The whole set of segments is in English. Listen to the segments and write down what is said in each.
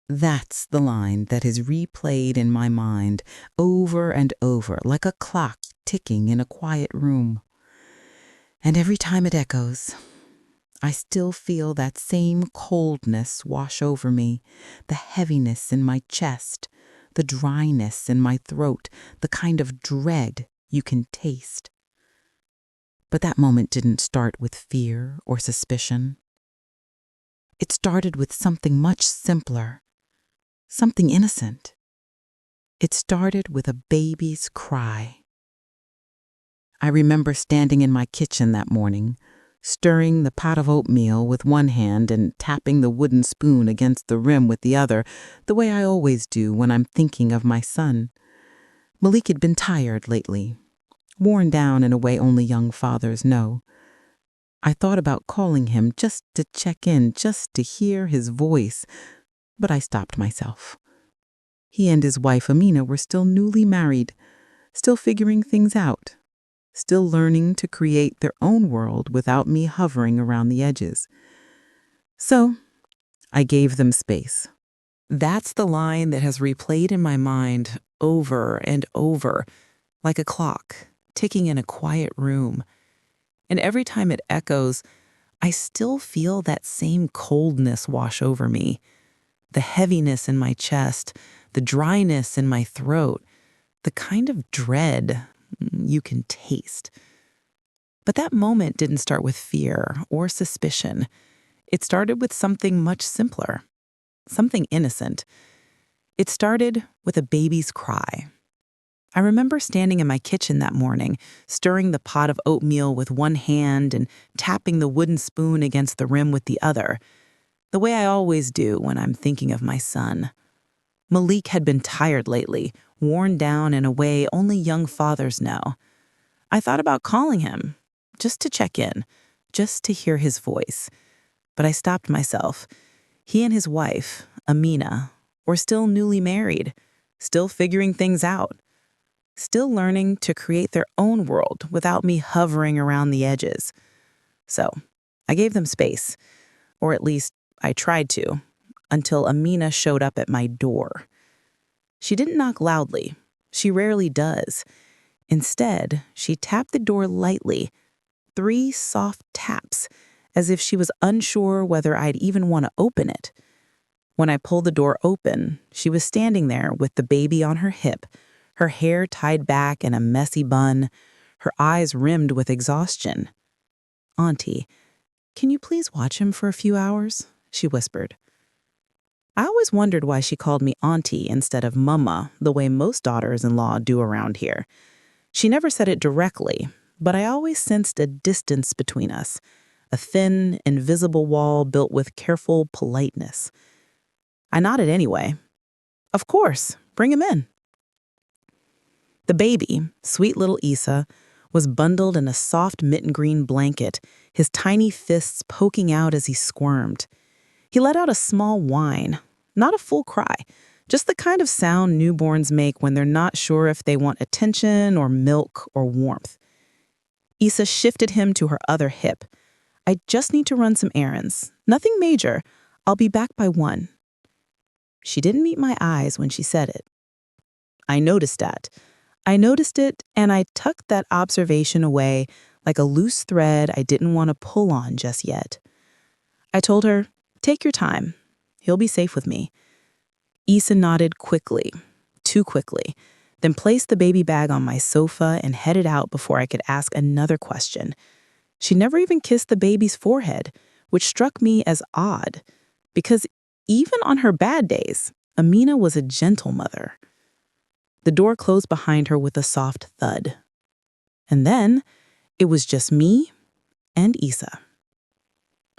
That's the line that is replayed in my mind over and over like a clock ticking in a quiet room. And every time it echoes, I still feel that same coldness wash over me, the heaviness in my chest, the dryness in my throat, the kind of dread you can taste. But that moment didn't start with fear or suspicion. It started with something much simpler, something innocent. It started with a baby's cry. I remember standing in my kitchen that morning, stirring the pot of oatmeal with one hand and tapping the wooden spoon against the rim with the other, the way I always do when I'm thinking of my son. Malik had been tired lately, worn down in a way only young fathers know. I thought about calling him just to check in, just to hear his voice, but I stopped myself. He and his wife Amina were still newly married, still figuring things out, still learning to create their own world without me hovering around the edges. So I gave them space. That's the line that has replayed in my mind over and over, like a clock ticking in a quiet room. And every time it echoes, I still feel that same coldness wash over me, the heaviness in my chest, the dryness in my throat, the kind of dread you can taste. But that moment didn't start with fear or suspicion. It started with something much simpler, something innocent. It started with a baby's cry. I remember standing in my kitchen that morning, stirring the pot of oatmeal with one hand and tapping the wooden spoon against the rim with the other, the way I always do when I'm thinking of my son. Malik had been tired lately, worn down in a way only young fathers know. I thought about calling him, just to check in, just to hear his voice. But I stopped myself. He and his wife, Amina, were still newly married, still figuring things out, still learning to create their own world without me hovering around the edges. So I gave them space, or at least I tried to, until Amina showed up at my door. She didn't knock loudly. She rarely does. Instead, she tapped the door lightly, 3 soft taps, as if she was unsure whether I'd even want to open it. When I pulled the door open, she was standing there with the baby on her hip, her hair tied back in a messy bun, her eyes rimmed with exhaustion. "Auntie, can you please watch him for a few hours?" she whispered. I always wondered why she called me auntie instead of mama, the way most daughters-in-law do around here. She never said it directly, but I always sensed a distance between us, a thin, invisible wall built with careful politeness. I nodded anyway. Of course, bring him in. The baby, sweet little Issa, was bundled in a soft mitten green blanket, his tiny fists poking out as he squirmed. He let out a small whine, not a full cry, just the kind of sound newborns make when they're not sure if they want attention or milk or warmth. Issa shifted him to her other hip. "I just need to run some errands. Nothing major. I'll be back by 1. She didn't meet my eyes when she said it. I noticed that. I noticed it, and I tucked that observation away like a loose thread I didn't want to pull on just yet. I told her, "Take your time. He'll be safe with me." Issa nodded quickly, too quickly, then placed the baby bag on my sofa and headed out before I could ask another question. She never even kissed the baby's forehead, which struck me as odd, because even on her bad days, Amina was a gentle mother. The door closed behind her with a soft thud. And then it was just me and Issa.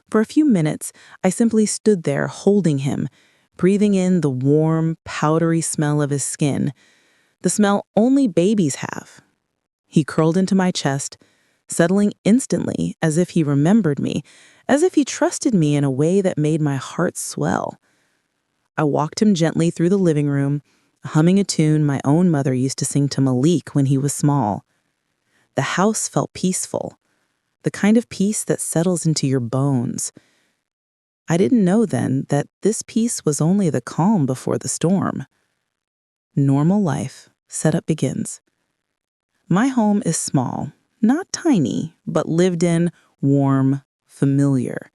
For a few minutes, I simply stood there holding him, breathing in the warm, powdery smell of his skin, the smell only babies have. He curled into my chest, settling instantly as if he remembered me, as if he trusted me in a way that made my heart swell. I walked him gently through the living room, humming a tune my own mother used to sing to Malik when he was small. The house felt peaceful, the kind of peace that settles into your bones. I didn't know then that this peace was only the calm before the storm. Normal life setup begins. My home is small, not tiny, but lived in, warm, familiar.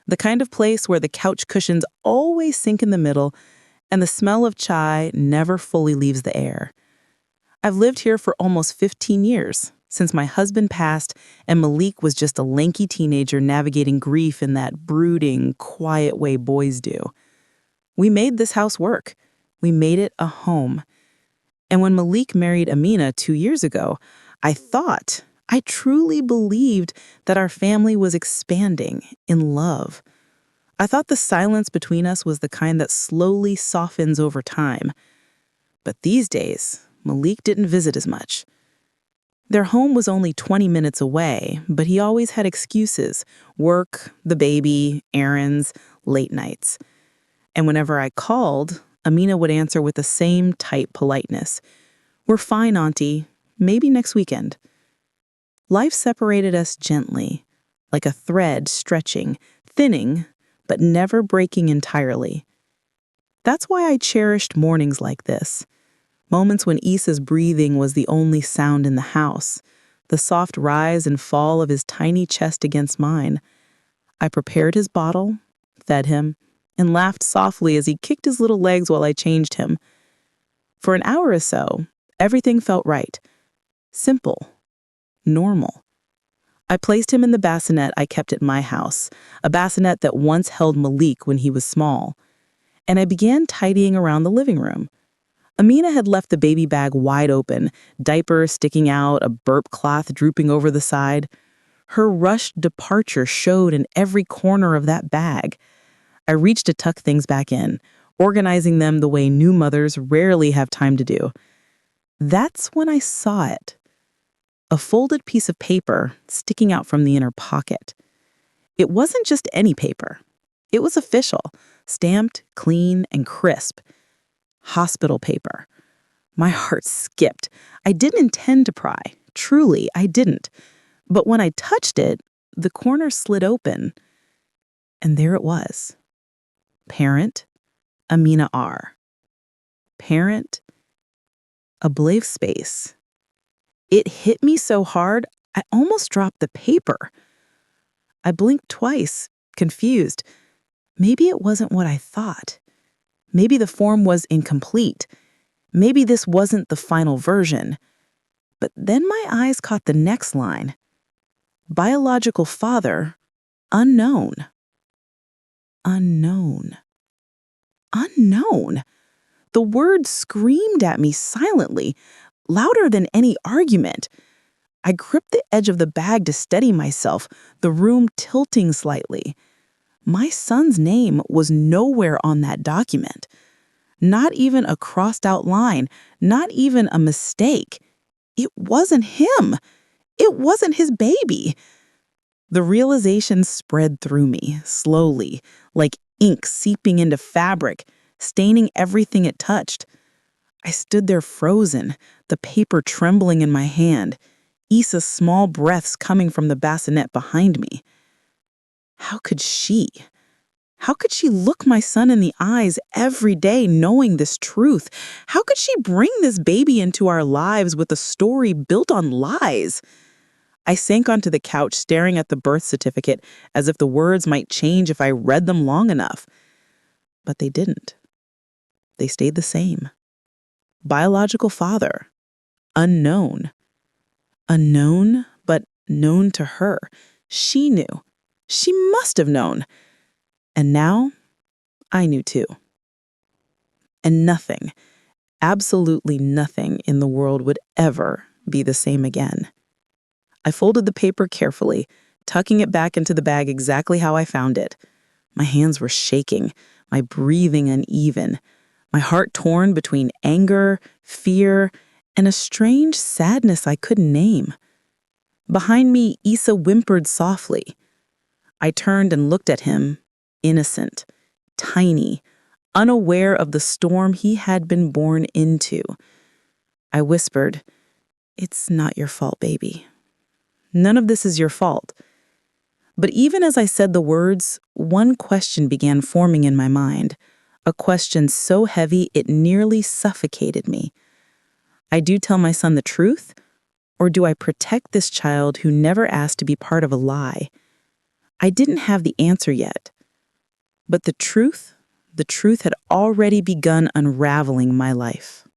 The kind of place where the couch cushions always sink in the middle and the smell of chai never fully leaves the air. I've lived here for almost 15 years, since my husband passed and Malik was just a lanky teenager navigating grief in that brooding, quiet way boys do. We made this house work. We made it a home. And when Malik married Amina 2 years ago, I truly believed that our family was expanding in love. I thought the silence between us was the kind that slowly softens over time. But these days, Malik didn't visit as much. Their home was only 20 minutes away, but he always had excuses: work, the baby, errands, late nights. And whenever I called, Amina would answer with the same tight politeness. "We're fine, Auntie. Maybe next weekend." Life separated us gently, like a thread stretching, thinning, but never breaking entirely. That's why I cherished mornings like this. Moments when Issa's breathing was the only sound in the house, the soft rise and fall of his tiny chest against mine. I prepared his bottle, fed him, and laughed softly as he kicked his little legs while I changed him. For an hour or so, everything felt right. Simple. Normal. I placed him in the bassinet I kept at my house, a bassinet that once held Malik when he was small, and I began tidying around the living room. Amina had left the baby bag wide open, diaper sticking out, a burp cloth drooping over the side. Her rushed departure showed in every corner of that bag. I reached to tuck things back in, organizing them the way new mothers rarely have time to do. That's when I saw it. A folded piece of paper sticking out from the inner pocket. It wasn't just any paper. It was official, stamped, clean, and crisp. Hospital paper. My heart skipped. I didn't intend to pry. Truly, I didn't. But when I touched it, the corner slid open. And there it was. Parent, Amina R. Parent, a blank space. It hit me so hard, I almost dropped the paper. I blinked twice, confused. Maybe it wasn't what I thought. Maybe the form was incomplete. Maybe this wasn't the final version. But then my eyes caught the next line. Biological father, unknown. Unknown. Unknown. The word screamed at me silently, louder than any argument. I gripped the edge of the bag to steady myself, the room tilting slightly. My son's name was nowhere on that document. Not even a crossed out line, not even a mistake. It wasn't him. It wasn't his baby. The realization spread through me, slowly, like ink seeping into fabric, staining everything it touched. I stood there frozen, the paper trembling in my hand, Issa's small breaths coming from the bassinet behind me. How could she? How could she look my son in the eyes every day knowing this truth? How could she bring this baby into our lives with a story built on lies? I sank onto the couch staring at the birth certificate as if the words might change if I read them long enough. But they didn't. They stayed the same. Biological father. Unknown. Unknown, but known to her. She knew. She must have known. And now, I knew too. And nothing, absolutely nothing in the world would ever be the same again. I folded the paper carefully, tucking it back into the bag exactly how I found it. My hands were shaking, my breathing uneven, my heart torn between anger, fear, and a strange sadness I couldn't name. Behind me, Issa whimpered softly. I turned and looked at him, innocent, tiny, unaware of the storm he had been born into. I whispered, "It's not your fault, baby. None of this is your fault." But even as I said the words, one question began forming in my mind, a question so heavy it nearly suffocated me. I do tell my son the truth, or do I protect this child who never asked to be part of a lie? I didn't have the answer yet. But the truth had already begun unraveling my life.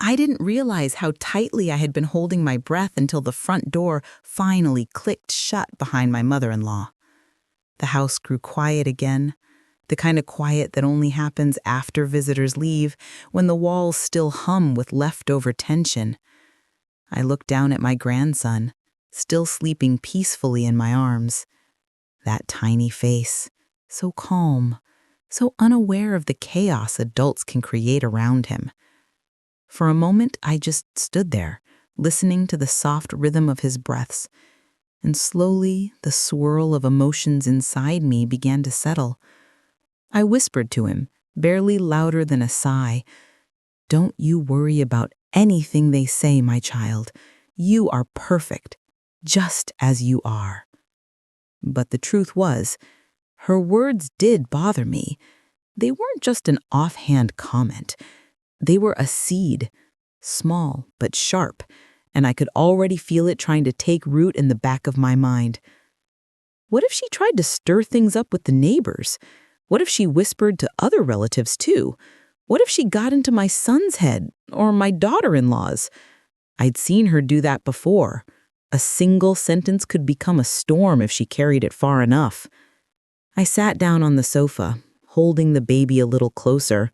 I didn't realize how tightly I had been holding my breath until the front door finally clicked shut behind my mother-in-law. The house grew quiet again, the kind of quiet that only happens after visitors leave, when the walls still hum with leftover tension. I looked down at my grandson, still sleeping peacefully in my arms. That tiny face, so calm, so unaware of the chaos adults can create around him. For a moment, I just stood there, listening to the soft rhythm of his breaths, and slowly the swirl of emotions inside me began to settle. I whispered to him, barely louder than a sigh, "Don't you worry about anything they say, my child. You are perfect, just as you are." But the truth was, her words did bother me. They weren't just an offhand comment. They were a seed, small but sharp, and I could already feel it trying to take root in the back of my mind. What if she tried to stir things up with the neighbors? What if she whispered to other relatives too? What if she got into my son's head or my daughter-in-law's? I'd seen her do that before. A single sentence could become a storm if she carried it far enough. I sat down on the sofa, holding the baby a little closer.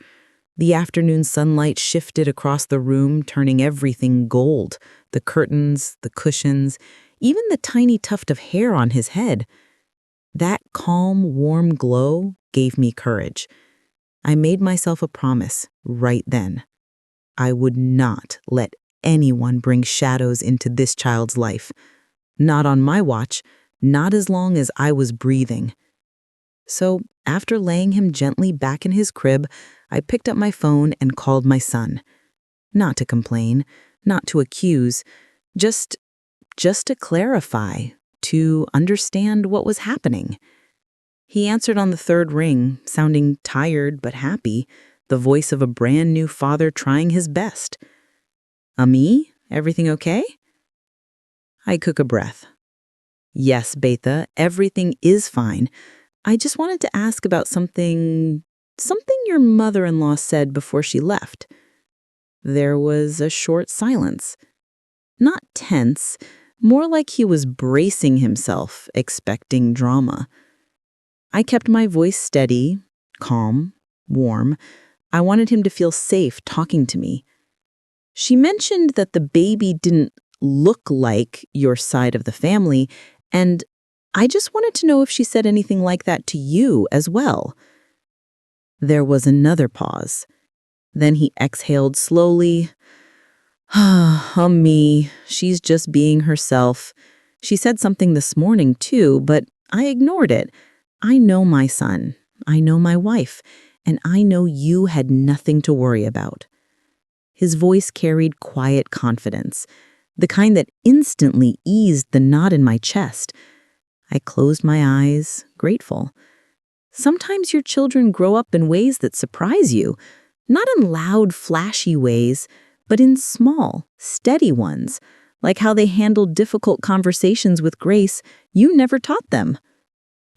The afternoon sunlight shifted across the room, turning everything gold, the curtains, the cushions, even the tiny tuft of hair on his head. That calm, warm glow gave me courage. I made myself a promise right then. I would not let anyone bring shadows into this child's life. Not on my watch, not as long as I was breathing. So, after laying him gently back in his crib, I picked up my phone and called my son. Not to complain, not to accuse, just to clarify, to understand what was happening. He answered on the third ring, sounding tired but happy, the voice of a brand new father trying his best. "Ami, everything okay?" I took a breath. "Yes, Betha, everything is fine. I just wanted to ask about something your mother-in-law said before she left." There was a short silence. Not tense, more like he was bracing himself, expecting drama. I kept my voice steady, calm, warm. I wanted him to feel safe talking to me. "She mentioned that the baby didn't look like your side of the family, and I just wanted to know if she said anything like that to you as well." There was another pause. Then he exhaled slowly. Me, she's just being herself. She said something this morning too, but I ignored it. I know my son, I know my wife, and I know you had nothing to worry about." His voice carried quiet confidence, the kind that instantly eased the knot in my chest. I closed my eyes, grateful. Sometimes your children grow up in ways that surprise you, not in loud, flashy ways, but in small, steady ones, like how they handled difficult conversations with grace you never taught them.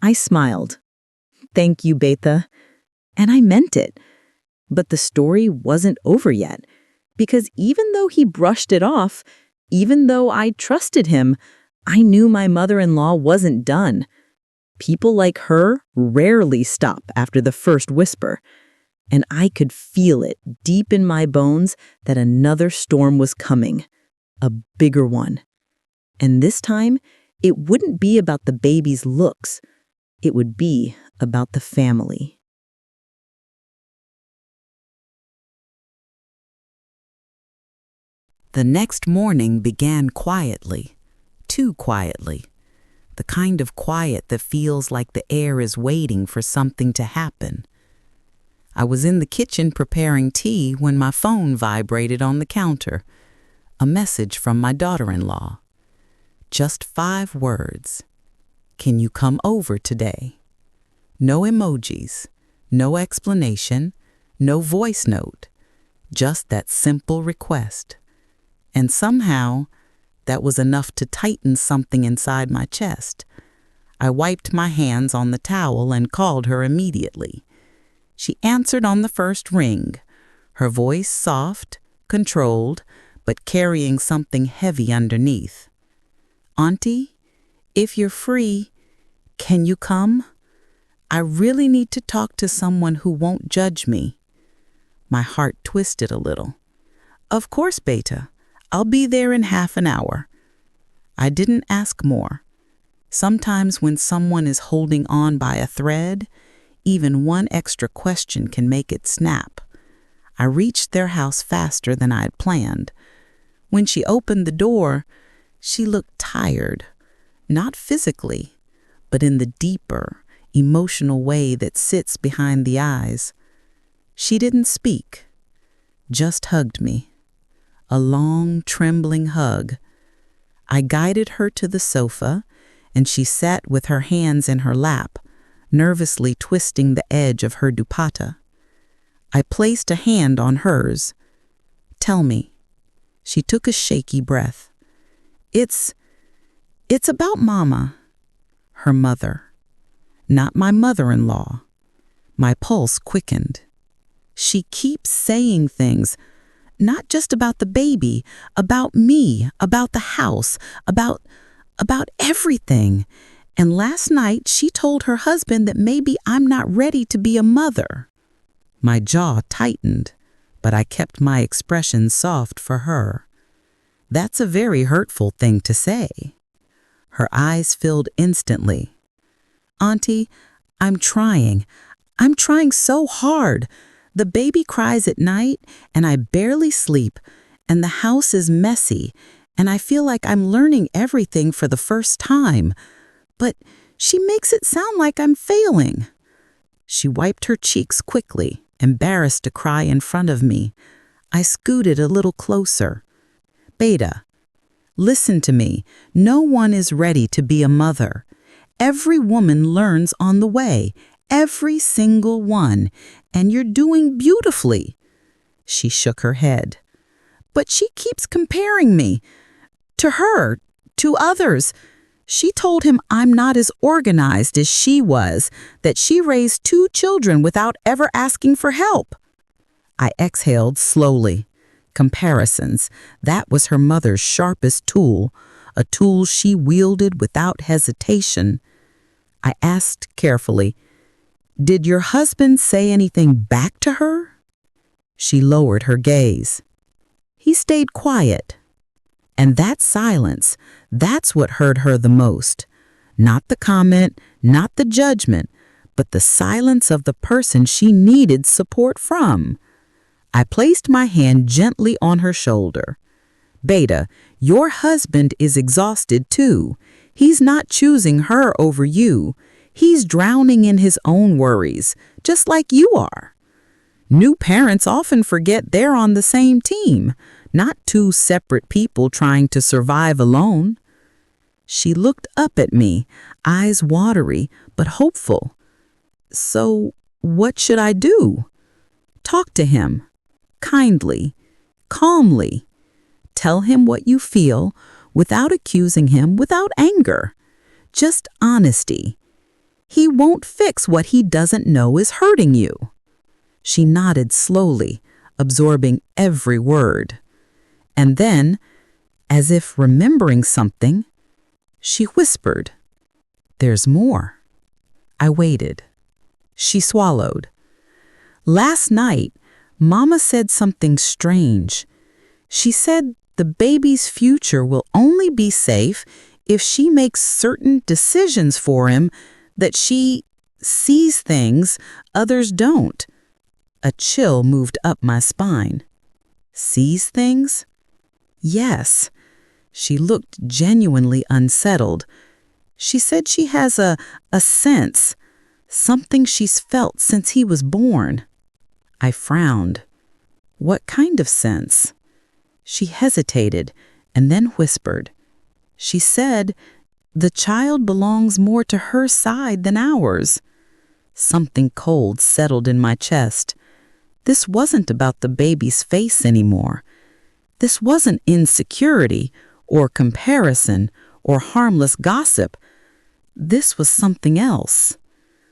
I smiled. "Thank you, Betha." And I meant it. But the story wasn't over yet, because even though he brushed it off, even though I trusted him, I knew my mother-in-law wasn't done. People like her rarely stop after the first whisper, and I could feel it deep in my bones that another storm was coming, a bigger one. And this time, it wouldn't be about the baby's looks. It would be about the family. The next morning began quietly, too quietly. The kind of quiet that feels like the air is waiting for something to happen. I was in the kitchen preparing tea when my phone vibrated on the counter. A message from my daughter-in-law. Just 5 words. Can you come over today? No emojis, no explanation, no voice note, just that simple request. And somehow, that was enough to tighten something inside my chest. I wiped my hands on the towel and called her immediately. She answered on the first ring, her voice soft, controlled, but carrying something heavy underneath. "Auntie, if you're free, can you come? I really need to talk to someone who won't judge me." My heart twisted a little. "Of course, Beta. I'll be there in half an hour." I didn't ask more. Sometimes when someone is holding on by a thread, even one extra question can make it snap. I reached their house faster than I'd planned. When she opened the door, she looked tired, not physically, but in the deeper, emotional way that sits behind the eyes. She didn't speak, just hugged me. A long, trembling hug. I guided her to the sofa, and she sat with her hands in her lap, nervously twisting the edge of her dupatta. I placed a hand on hers. "Tell me." She took a shaky breath. It's about Mama." Her mother. Not my mother-in-law. My pulse quickened. She keeps saying things, not just about the baby, about me, about the house, about everything. And last night she told her husband that maybe I'm not ready to be a mother. My jaw tightened, but I kept my expression soft for her. That's a very hurtful thing to say. Her eyes filled instantly. "Auntie, I'm trying. I'm trying so hard. The baby cries at night, and I barely sleep, and the house is messy, and I feel like I'm learning everything for the first time. But she makes it sound like I'm failing." She wiped her cheeks quickly, embarrassed to cry in front of me. I scooted a little closer. "Beta, listen to me. No one is ready to be a mother. Every woman learns on the way, every single one, and you're doing beautifully." She shook her head. "But she keeps comparing me to her, to others." She told him I'm not as organized as she was, that she raised 2 children without ever asking for help. I exhaled slowly. Comparisons, that was her mother's sharpest tool, a tool she wielded without hesitation. I asked carefully, "Did your husband say anything back to her?" She lowered her gaze. "He stayed quiet." And that silence, that's what hurt her the most. Not the comment, not the judgment, but the silence of the person she needed support from. I placed my hand gently on her shoulder. "Beta, your husband is exhausted too. He's not choosing her over you. He's drowning in his own worries, just like you are. New parents often forget they're on the same team, not 2 separate people trying to survive alone." She looked up at me, eyes watery but hopeful. "So, what should I do?" "Talk to him. Kindly, calmly. Tell him what you feel without accusing him, without anger. Just honesty. He won't fix what he doesn't know is hurting you." She nodded slowly, absorbing every word. And then, as if remembering something, she whispered, "There's more." I waited. She swallowed. "Last night, Mama said something strange. She said the baby's future will only be safe if she makes certain decisions for him, that she sees things others don't." A chill moved up my spine. "Sees things?" "Yes." She looked genuinely unsettled. She said she has a sense, something she's felt since he was born. I frowned. "What kind of sense?" She hesitated and then whispered, She said, "The child belongs more to her side than ours." Something cold settled in my chest. This wasn't about the baby's face anymore. This wasn't insecurity or comparison or harmless gossip. This was something else,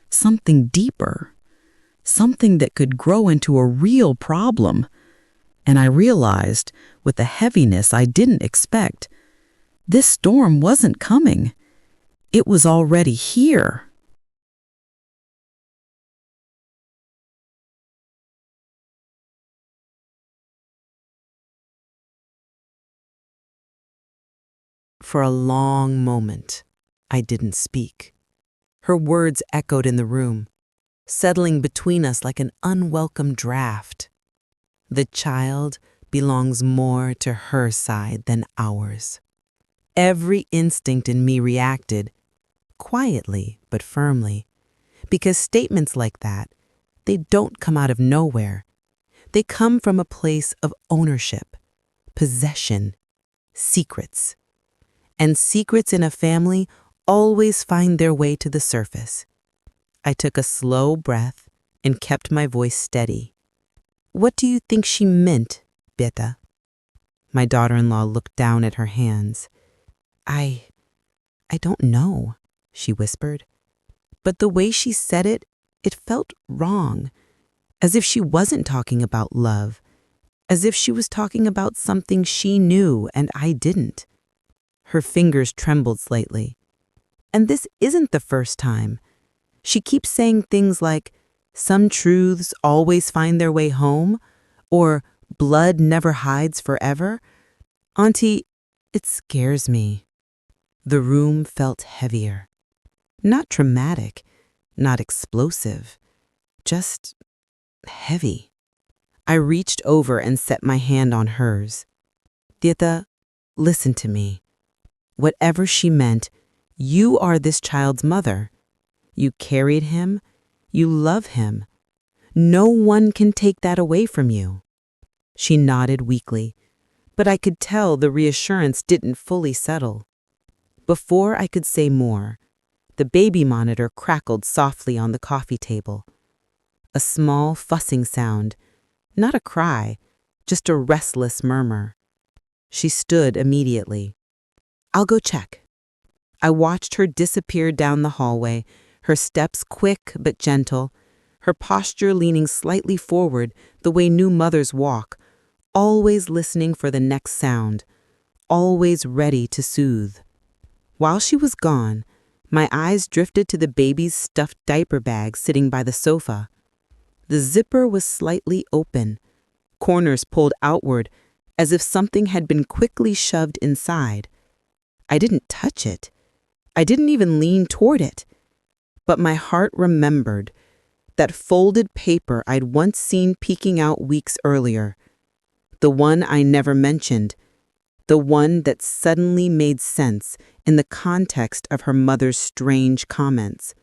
something deeper, something that could grow into a real problem. And I realized, with a heaviness I didn't expect, this storm wasn't coming. It was already here. For a long moment, I didn't speak. Her words echoed in the room, settling between us like an unwelcome draft. The child belongs more to her side than ours. Every instinct in me reacted, quietly but firmly, because statements like that, they don't come out of nowhere. They come from a place of ownership, possession, secrets. And secrets in a family always find their way to the surface. I took a slow breath and kept my voice steady. "What do you think she meant, Beta?" My daughter-in-law looked down at her hands. I don't know," she whispered. But the way she said it, it felt wrong, as if she wasn't talking about love, as if she was talking about something she knew and I didn't. Her fingers trembled slightly. And this isn't the first time. She keeps saying things like, "Some truths always find their way home," or "blood never hides forever." Auntie, it scares me. The room felt heavier. Not traumatic, not explosive, just heavy. I reached over and set my hand on hers. "Dieta, listen to me. Whatever she meant, you are this child's mother. You carried him. You love him. No one can take that away from you." She nodded weakly, but I could tell the reassurance didn't fully settle. Before I could say more, the baby monitor crackled softly on the coffee table. A small fussing sound, not a cry, just a restless murmur. She stood immediately. "I'll go check." I watched her disappear down the hallway, her steps quick but gentle, her posture leaning slightly forward the way new mothers walk, always listening for the next sound, always ready to soothe. While she was gone, my eyes drifted to the baby's stuffed diaper bag sitting by the sofa. The zipper was slightly open, corners pulled outward as if something had been quickly shoved inside. I didn't touch it. I didn't even lean toward it. But my heart remembered that folded paper I'd once seen peeking out weeks earlier. The one I never mentioned. The one that suddenly made sense in the context of her mother's strange comments.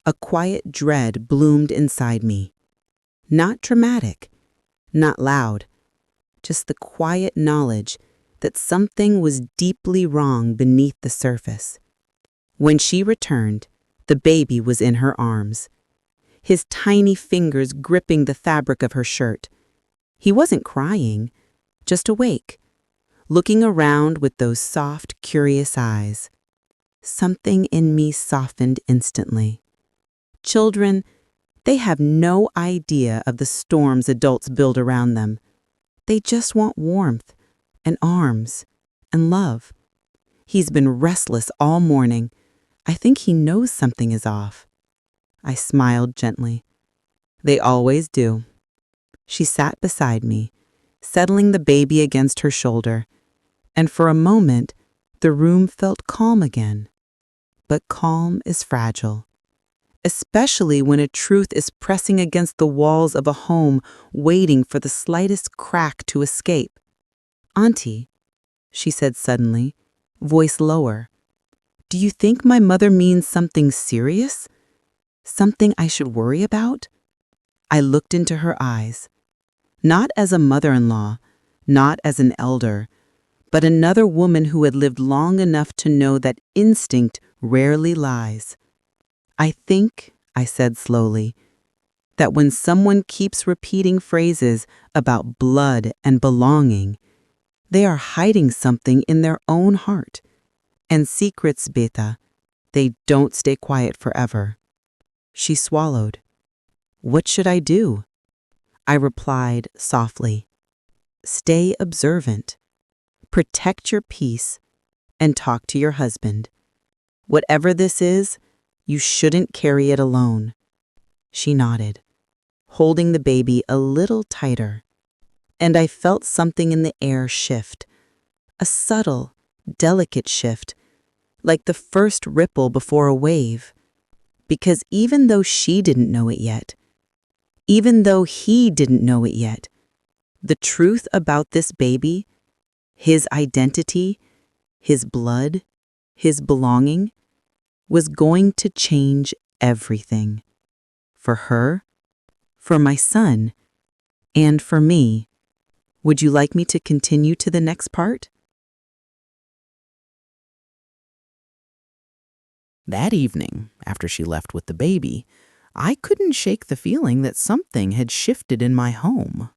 A quiet dread bloomed inside me. Not dramatic, not loud, just the quiet knowledge that something was deeply wrong beneath the surface. When she returned, the baby was in her arms, his tiny fingers gripping the fabric of her shirt. He wasn't crying, just awake, looking around with those soft, curious eyes. Something in me softened instantly. Children, they have no idea of the storms adults build around them. They just want warmth and arms and love. He's been restless all morning. I think he knows something is off. I smiled gently. They always do. She sat beside me, settling the baby against her shoulder, and for a moment, the room felt calm again. But calm is fragile, especially when a truth is pressing against the walls of a home, waiting for the slightest crack to escape. "Auntie," she said suddenly, voice lower, "do you think my mother means something serious? Something I should worry about?" I looked into her eyes, not as a mother-in-law, not as an elder, but another woman who had lived long enough to know that instinct rarely lies. I think, I said slowly, that when someone keeps repeating phrases about blood and belonging, they are hiding something in their own heart. And secrets, Beta, they don't stay quiet forever. She swallowed. What should I do? I replied softly. Stay observant. Protect your peace and talk to your husband. Whatever this is, you shouldn't carry it alone. She nodded, holding the baby a little tighter, and I felt something in the air shift, a subtle, delicate shift, like the first ripple before a wave. Because even though she didn't know it yet, even though he didn't know it yet, the truth about this baby, his identity, his blood, his belonging, was going to change everything. For her, for my son, and for me. Would you like me to continue to the next part? That evening, after she left with the baby, I couldn't shake the feeling that something had shifted in my home,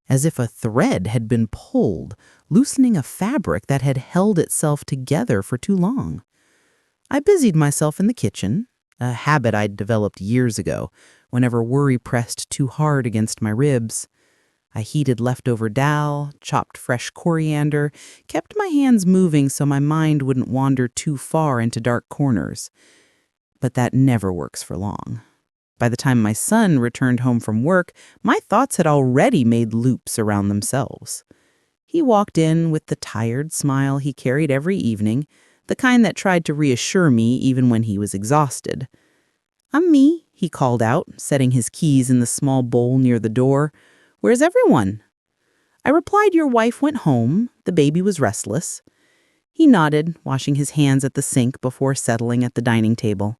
as if a thread had been pulled, loosening a fabric that had held itself together for too long. I busied myself in the kitchen, a habit I'd developed years ago, whenever worry pressed too hard against my ribs. I heated leftover dal, chopped fresh coriander, kept my hands moving so my mind wouldn't wander too far into dark corners. But that never works for long. By the time my son returned home from work, my thoughts had already made loops around themselves. He walked in with the tired smile he carried every evening, the kind that tried to reassure me even when he was exhausted. "I'm me," he called out, setting his keys in the small bowl near the door. "Where's everyone?" I replied, "Your wife went home. The baby was restless." He nodded, washing his hands at the sink before settling at the dining table.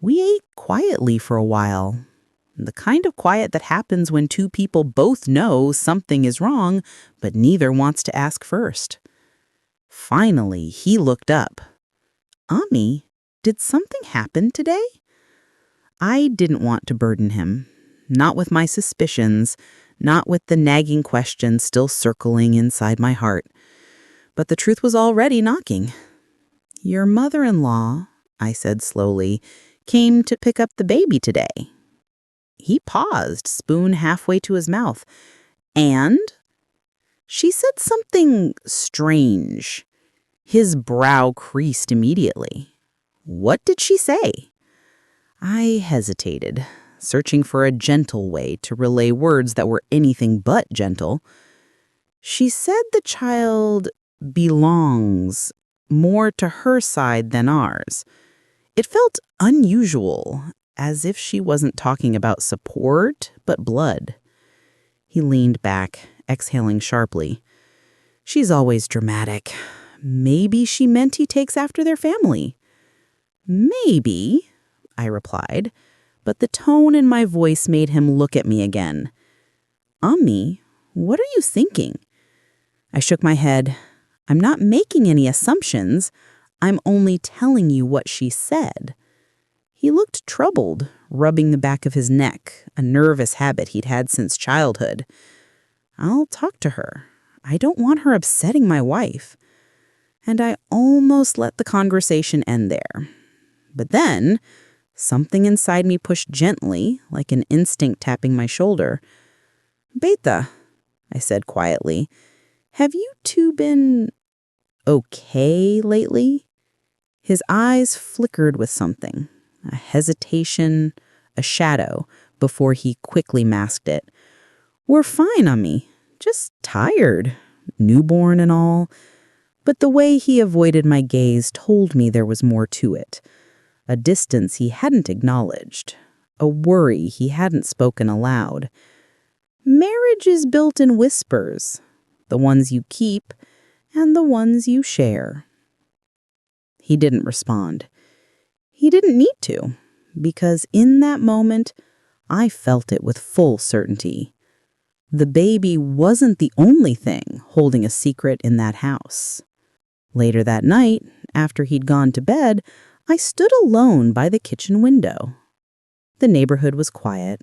We ate quietly for a while. The kind of quiet that happens when two people both know something is wrong, but neither wants to ask first. Finally, he looked up. "Ami, did something happen today?" I didn't want to burden him. Not with my suspicions, not with the nagging questions still circling inside my heart. But the truth was already knocking. "Your mother-in-law," I said slowly, "came to pick up the baby today." He paused, spoon halfway to his mouth. "And?" She said something strange. His brow creased immediately. "What did she say?" I hesitated, searching for a gentle way to relay words that were anything but gentle. "She said the child belongs more to her side than ours." It felt unusual, as if she wasn't talking about support, but blood. He leaned back, exhaling sharply. "She's always dramatic. Maybe she meant he takes after their family." "Maybe," I replied, but the tone in my voice made him look at me again. "Ami, what are you thinking?" I shook my head. "I'm not making any assumptions. I'm only telling you what she said." He looked troubled, rubbing the back of his neck, a nervous habit he'd had since childhood. "I'll talk to her. I don't want her upsetting my wife." And I almost let the conversation end there. But then, something inside me pushed gently, like an instinct tapping my shoulder. "Beta," I said quietly, "have you two been okay lately?" His eyes flickered with something, a hesitation, a shadow, before he quickly masked it. "We're fine, Ami. Just tired, newborn and all." But the way he avoided my gaze told me there was more to it. A distance he hadn't acknowledged, a worry he hadn't spoken aloud. Marriage is built in whispers, the ones you keep and the ones you share. He didn't respond. He didn't need to, because in that moment, I felt it with full certainty. The baby wasn't the only thing holding a secret in that house. Later that night, after he'd gone to bed, I stood alone by the kitchen window. The neighborhood was quiet.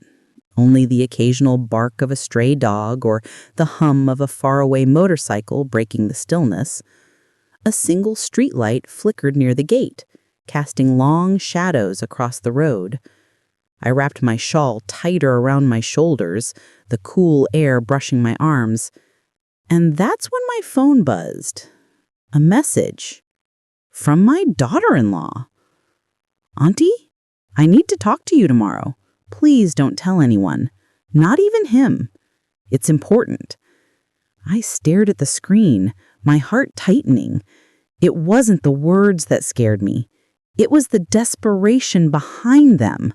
Only the occasional bark of a stray dog or the hum of a faraway motorcycle breaking the stillness. A single streetlight flickered near the gate, casting long shadows across the road. I wrapped my shawl tighter around my shoulders, the cool air brushing my arms. And that's when my phone buzzed. A message from my daughter-in-law. "Auntie, I need to talk to you tomorrow. Please don't tell anyone, not even him. It's important." I stared at the screen, my heart tightening. It wasn't the words that scared me. It was the desperation behind them.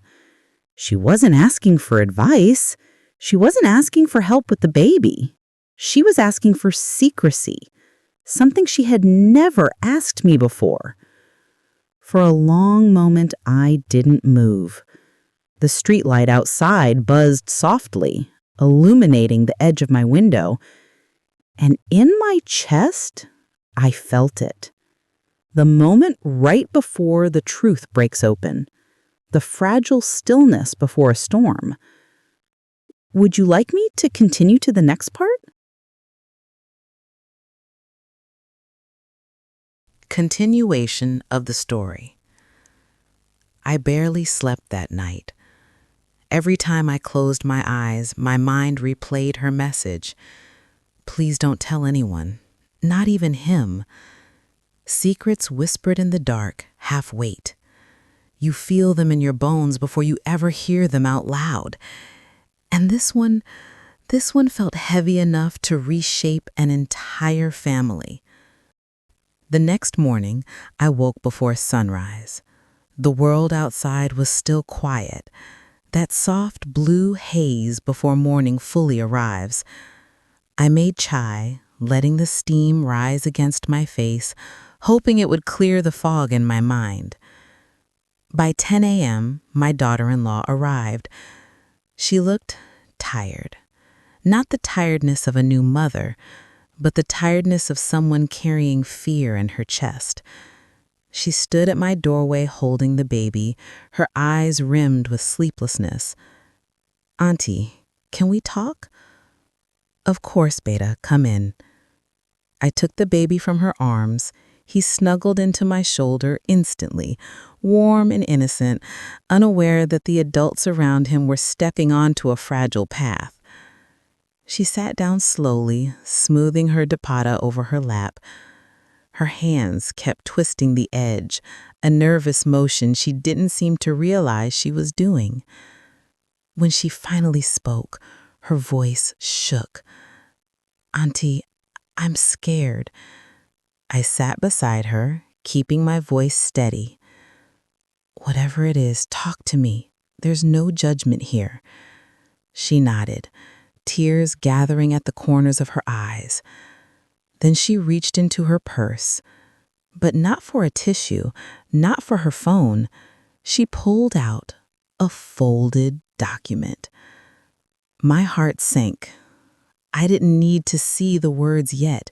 She wasn't asking for advice. She wasn't asking for help with the baby. She was asking for secrecy, something she had never asked me before. For a long moment, I didn't move. The streetlight outside buzzed softly, illuminating the edge of my window, and in my chest, I felt it. The moment right before the truth breaks open. The fragile stillness before a storm. Would you like me to continue to the next part? Continuation of the story. I barely slept that night. Every time I closed my eyes, my mind replayed her message. Please don't tell anyone, not even him. Secrets whispered in the dark, half wait. You feel them in your bones before you ever hear them out loud. And this one felt heavy enough to reshape an entire family. The next morning, I woke before sunrise. The world outside was still quiet, that soft blue haze before morning fully arrives. I made chai, letting the steam rise against my face, hoping it would clear the fog in my mind. By 10 a.m., my daughter-in-law arrived. She looked tired. Not the tiredness of a new mother, but the tiredness of someone carrying fear in her chest. She stood at my doorway holding the baby, her eyes rimmed with sleeplessness. "Auntie, can we talk?" "Of course, Beta, come in." I took the baby from her arms. He snuggled into my shoulder instantly, warm and innocent, unaware that the adults around him were stepping onto a fragile path. She sat down slowly, smoothing her dupatta over her lap. Her hands kept twisting the edge, a nervous motion she didn't seem to realize she was doing. When she finally spoke, her voice shook. "Auntie, I'm scared." I sat beside her, keeping my voice steady. "Whatever it is, talk to me. There's no judgment here." She nodded, tears gathering at the corners of her eyes. Then she reached into her purse, but not for a tissue, not for her phone. She pulled out a folded document. My heart sank. I didn't need to see the words yet.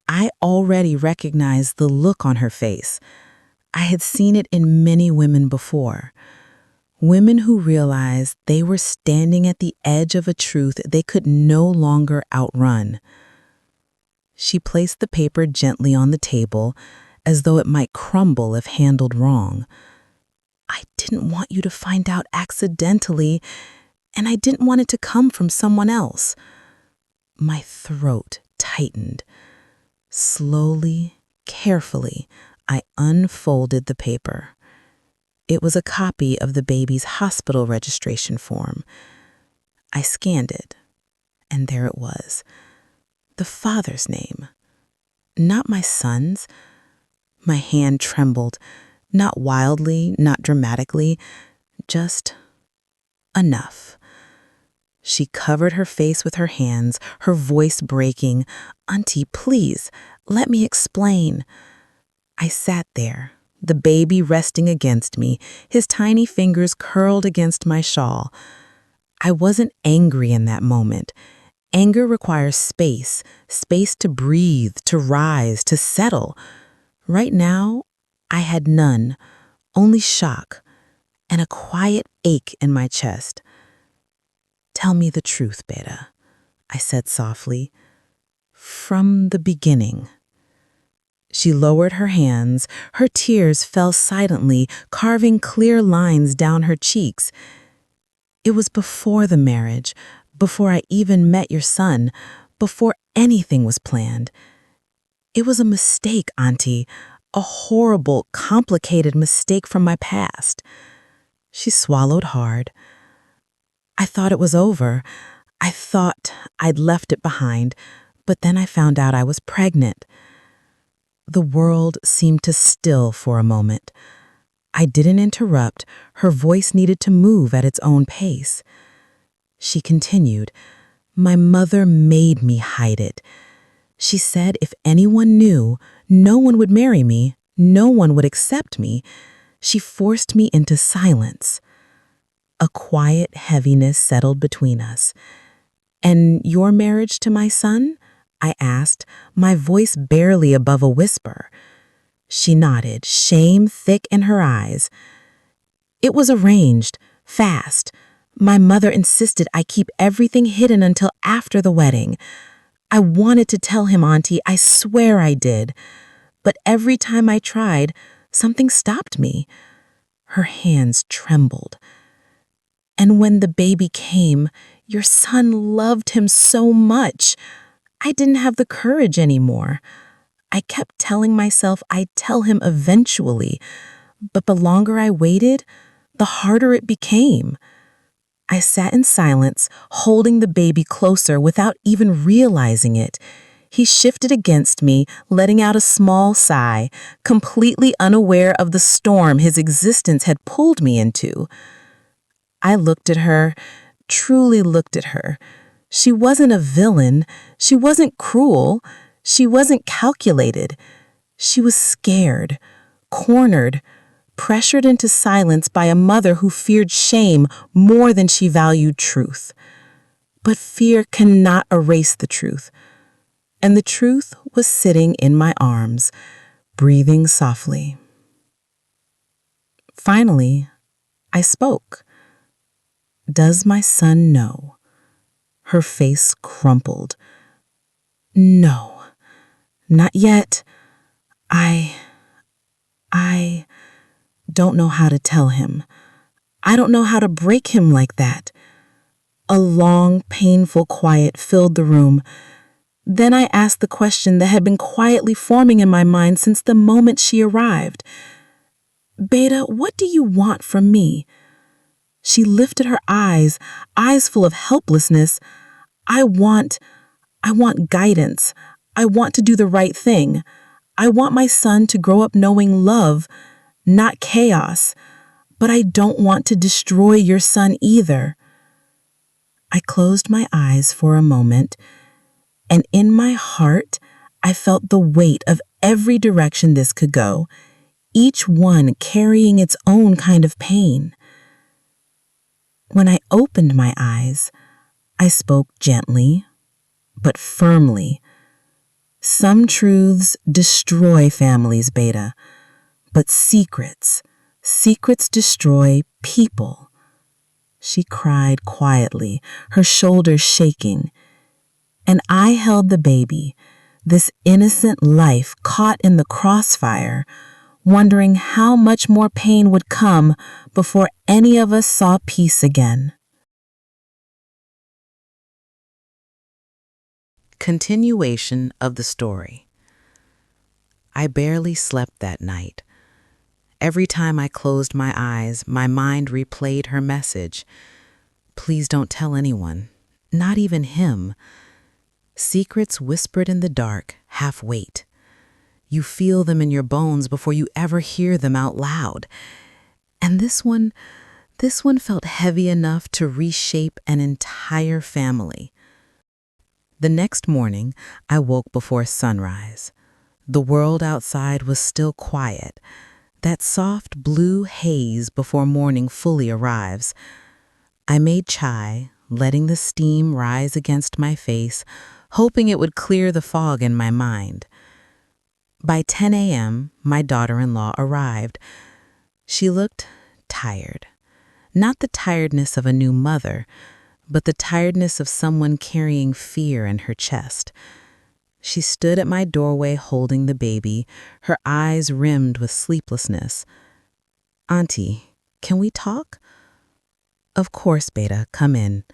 I already recognized the look on her face. I had seen it in many women before. Women who realized they were standing at the edge of a truth they could no longer outrun. She placed the paper gently on the table, as though it might crumble if handled wrong. "I didn't want you to find out accidentally, and I didn't want it to come from someone else." My throat tightened. Slowly, carefully, I unfolded the paper. It was a copy of the baby's hospital registration form. I scanned it, and there it was. The father's name. Not my son's. My hand trembled, not wildly, not dramatically, just enough. She covered her face with her hands, her voice breaking. "Auntie, please, let me explain." I sat there, the baby resting against me, his tiny fingers curled against my shawl. I wasn't angry in that moment. Anger requires space, space to breathe, to rise, to settle. Right now, I had none, only shock and a quiet ache in my chest. Tell me the truth, Beta, I said softly. From the beginning. She lowered her hands. Her tears fell silently, carving clear lines down her cheeks. It was before the marriage, before I even met your son, before anything was planned. It was a mistake, Auntie, a horrible, complicated mistake from my past. She swallowed hard. I thought it was over. I thought I'd left it behind, but then I found out I was pregnant. The world seemed to still for a moment. I didn't interrupt. Her voice needed to move at its own pace. She continued, "My mother made me hide it. She said if anyone knew, no one would marry me, no one would accept me. She forced me into silence." A quiet heaviness settled between us. "And your marriage to my son?" I asked, my voice barely above a whisper. She nodded, shame thick in her eyes. "It was arranged, fast. My mother insisted I keep everything hidden until after the wedding. I wanted to tell him, Auntie, I swear I did. But every time I tried, something stopped me." Her hands trembled. "And when the baby came, your son loved him so much. I didn't have the courage anymore. I kept telling myself I'd tell him eventually, but the longer I waited, the harder it became." I sat in silence, holding the baby closer without even realizing it. He shifted against me, letting out a small sigh, completely unaware of the storm his existence had pulled me into. I looked at her, truly looked at her. She wasn't a villain. She wasn't cruel. She wasn't calculated. She was scared, cornered, pressured into silence by a mother who feared shame more than she valued truth. But fear cannot erase the truth. And the truth was sitting in my arms, breathing softly. Finally, I spoke. "Does my son know?" Her face crumpled. "No, not yet. I don't know how to tell him. I don't know how to break him like that." A long, painful quiet filled the room. Then I asked the question that had been quietly forming in my mind since the moment she arrived. "Beta, what do you want from me?" She lifted her eyes full of helplessness. I want guidance. I want to do the right thing. I want my son to grow up knowing love, not chaos. But I don't want to destroy your son either." I closed my eyes for a moment, and in my heart, I felt the weight of every direction this could go, each one carrying its own kind of pain. When I opened my eyes, I spoke gently, but firmly. "Some truths destroy families, Beta, but secrets destroy people." She cried quietly, her shoulders shaking. And I held the baby, this innocent life caught in the crossfire, wondering how much more pain would come before any of us saw peace again. Continuation of the story. I barely slept that night. Every time I closed my eyes, my mind replayed her message. "Please don't tell anyone, not even him." Secrets whispered in the dark have weight. You feel them in your bones before you ever hear them out loud. And this one felt heavy enough to reshape an entire family. The next morning, I woke before sunrise. The world outside was still quiet, that soft blue haze before morning fully arrives. I made chai, letting the steam rise against my face, hoping it would clear the fog in my mind. By 10 a.m., my daughter-in-law arrived. She looked tired. Not the tiredness of a new mother, but the tiredness of someone carrying fear in her chest. She stood at my doorway holding the baby, her eyes rimmed with sleeplessness. "Auntie, can we talk?" "Of course, Beta, come in."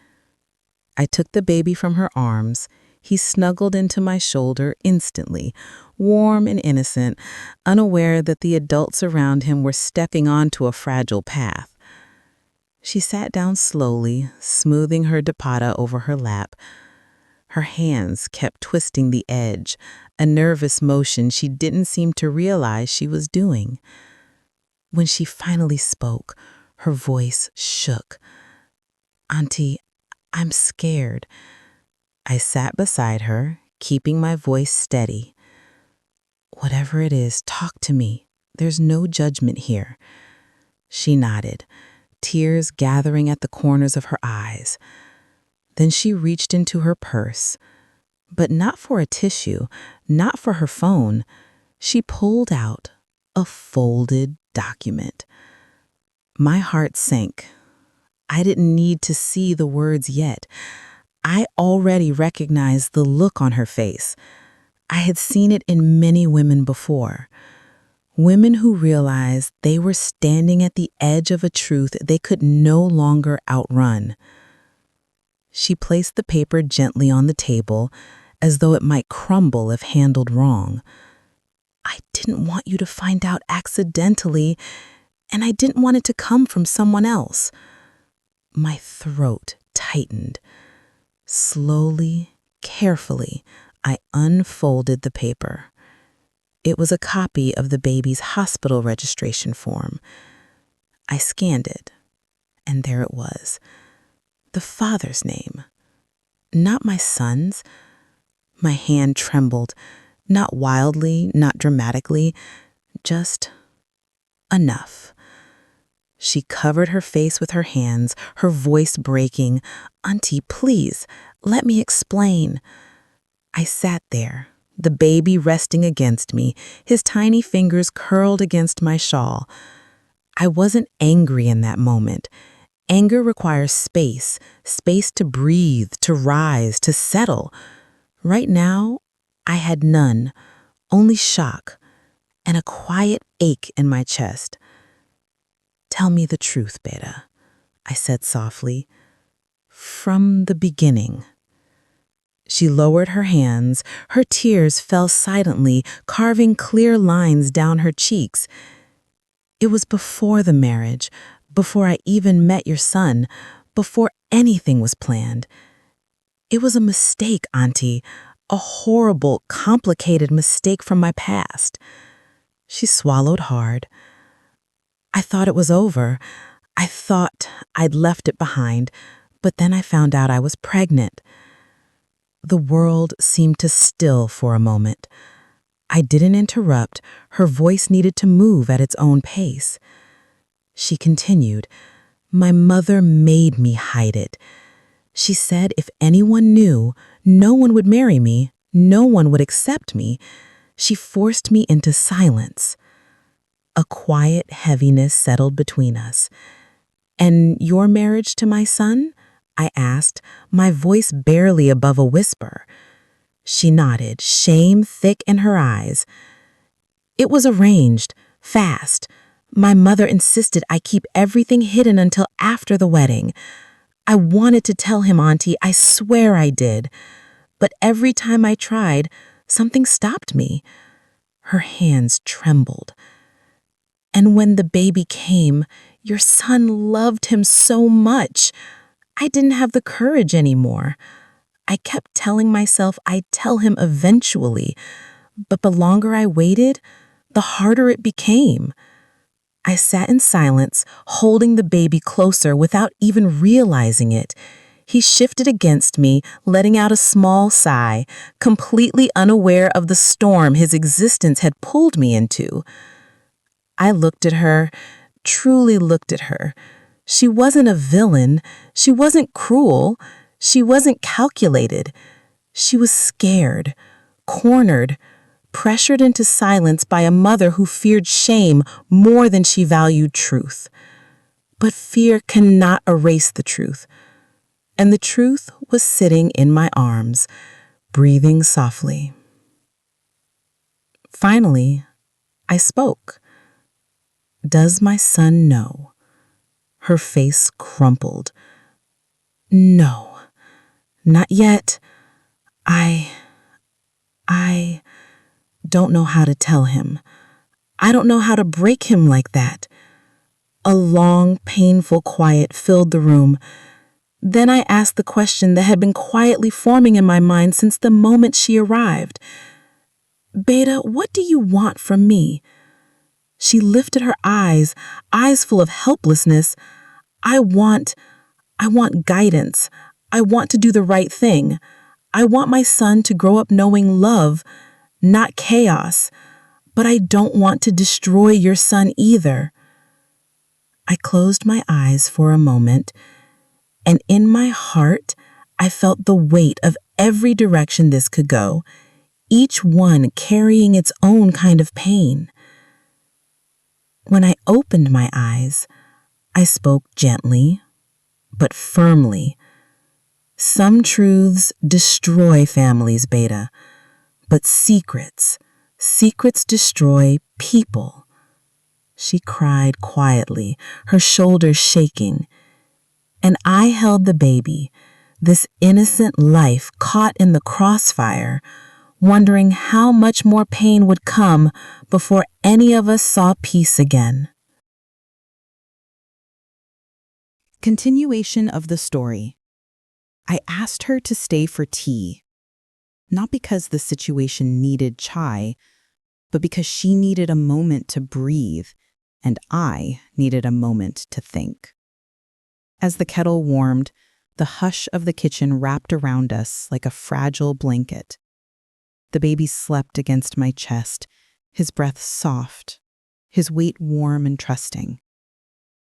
I took the baby from her arms. He snuggled into my shoulder instantly, warm and innocent, unaware that the adults around him were stepping onto a fragile path. She sat down slowly, smoothing her dupatta over her lap. Her hands kept twisting the edge, a nervous motion she didn't seem to realize she was doing. When she finally spoke, her voice shook. "Auntie, I'm scared." I sat beside her, keeping my voice steady. "Whatever it is, talk to me. There's no judgment here." She nodded, tears gathering at the corners of her eyes. Then she reached into her purse, but not for a tissue, not for her phone. She pulled out a folded document. My heart sank. I didn't need to see the words yet. I already recognized the look on her face. I had seen it in many women before. Women who realized they were standing at the edge of a truth they could no longer outrun. She placed the paper gently on the table, as though it might crumble if handled wrong. "I didn't want you to find out accidentally, and I didn't want it to come from someone else." My throat tightened. Slowly, carefully, I unfolded the paper. It was a copy of the baby's hospital registration form. I scanned it, and there it was. The father's name. Not my son's. My hand trembled, not wildly, not dramatically, just enough. She covered her face with her hands, her voice breaking. "Auntie, please, let me explain." I sat there, the baby resting against me, his tiny fingers curled against my shawl. I wasn't angry in that moment. Anger requires space, space to breathe, to rise, to settle. Right now, I had none, only shock and a quiet ache in my chest. "Tell me the truth, Beta," I said softly. "From the beginning." She lowered her hands. Her tears fell silently, carving clear lines down her cheeks. "It was before the marriage, before I even met your son, before anything was planned. It was a mistake, Auntie, a horrible, complicated mistake from my past." She swallowed hard. "I thought it was over. I thought I'd left it behind, but then I found out I was pregnant." The world seemed to still for a moment. I didn't interrupt. Her voice needed to move at its own pace. She continued, "My mother made me hide it. She said if anyone knew, no one would marry me, no one would accept me. She forced me into silence." A quiet heaviness settled between us. "And your marriage to my son?" I asked, my voice barely above a whisper. She nodded, shame thick in her eyes. "It was arranged, fast. My mother insisted I keep everything hidden until after the wedding. I wanted to tell him, Auntie, I swear I did. But every time I tried, something stopped me." Her hands trembled. "And when the baby came, your son loved him so much. I didn't have the courage anymore. I kept telling myself I'd tell him eventually, but the longer I waited, the harder it became." I sat in silence, holding the baby closer without even realizing it. He shifted against me, letting out a small sigh, completely unaware of the storm his existence had pulled me into. I looked at her, truly looked at her. She wasn't a villain. She wasn't cruel. She wasn't calculated. She was scared, cornered, pressured into silence by a mother who feared shame more than she valued truth. But fear cannot erase the truth. And the truth was sitting in my arms, breathing softly. Finally, I spoke. "Does my son know?" Her face crumpled. "No, not yet. I don't know how to tell him. I don't know how to break him like that." A long, painful quiet filled the room. Then I asked the question that had been quietly forming in my mind since the moment she arrived. "Beta, what do you want from me?" She lifted her eyes full of helplessness. I want guidance. I want to do the right thing. I want my son to grow up knowing love, not chaos. But I don't want to destroy your son either." I closed my eyes for a moment, and in my heart, I felt the weight of every direction this could go, each one carrying its own kind of pain. When I opened my eyes, I spoke gently, but firmly. "Some truths destroy families, Beta, but secrets destroy people." She cried quietly, her shoulders shaking. And I held the baby, this innocent life caught in the crossfire, wondering how much more pain would come before any of us saw peace again. Continuation of the story. I asked her to stay for tea, not because the situation needed chai, but because she needed a moment to breathe, and I needed a moment to think. As the kettle warmed, the hush of the kitchen wrapped around us like a fragile blanket. The baby slept against my chest, his breath soft, his weight warm and trusting.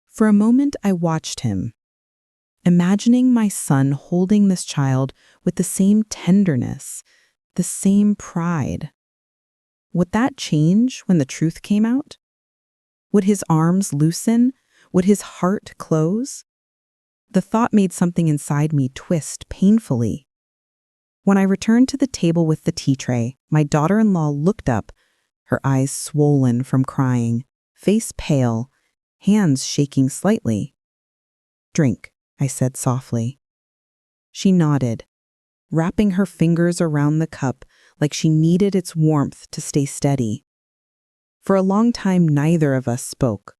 For a moment, I watched him, imagining my son holding this child with the same tenderness, the same pride. Would that change when the truth came out? Would his arms loosen? Would his heart close? The thought made something inside me twist painfully. When I returned to the table with the tea tray, my daughter-in-law looked up, her eyes swollen from crying, face pale, hands shaking slightly. "Drink," I said softly. She nodded, wrapping her fingers around the cup like she needed its warmth to stay steady. For a long time, neither of us spoke.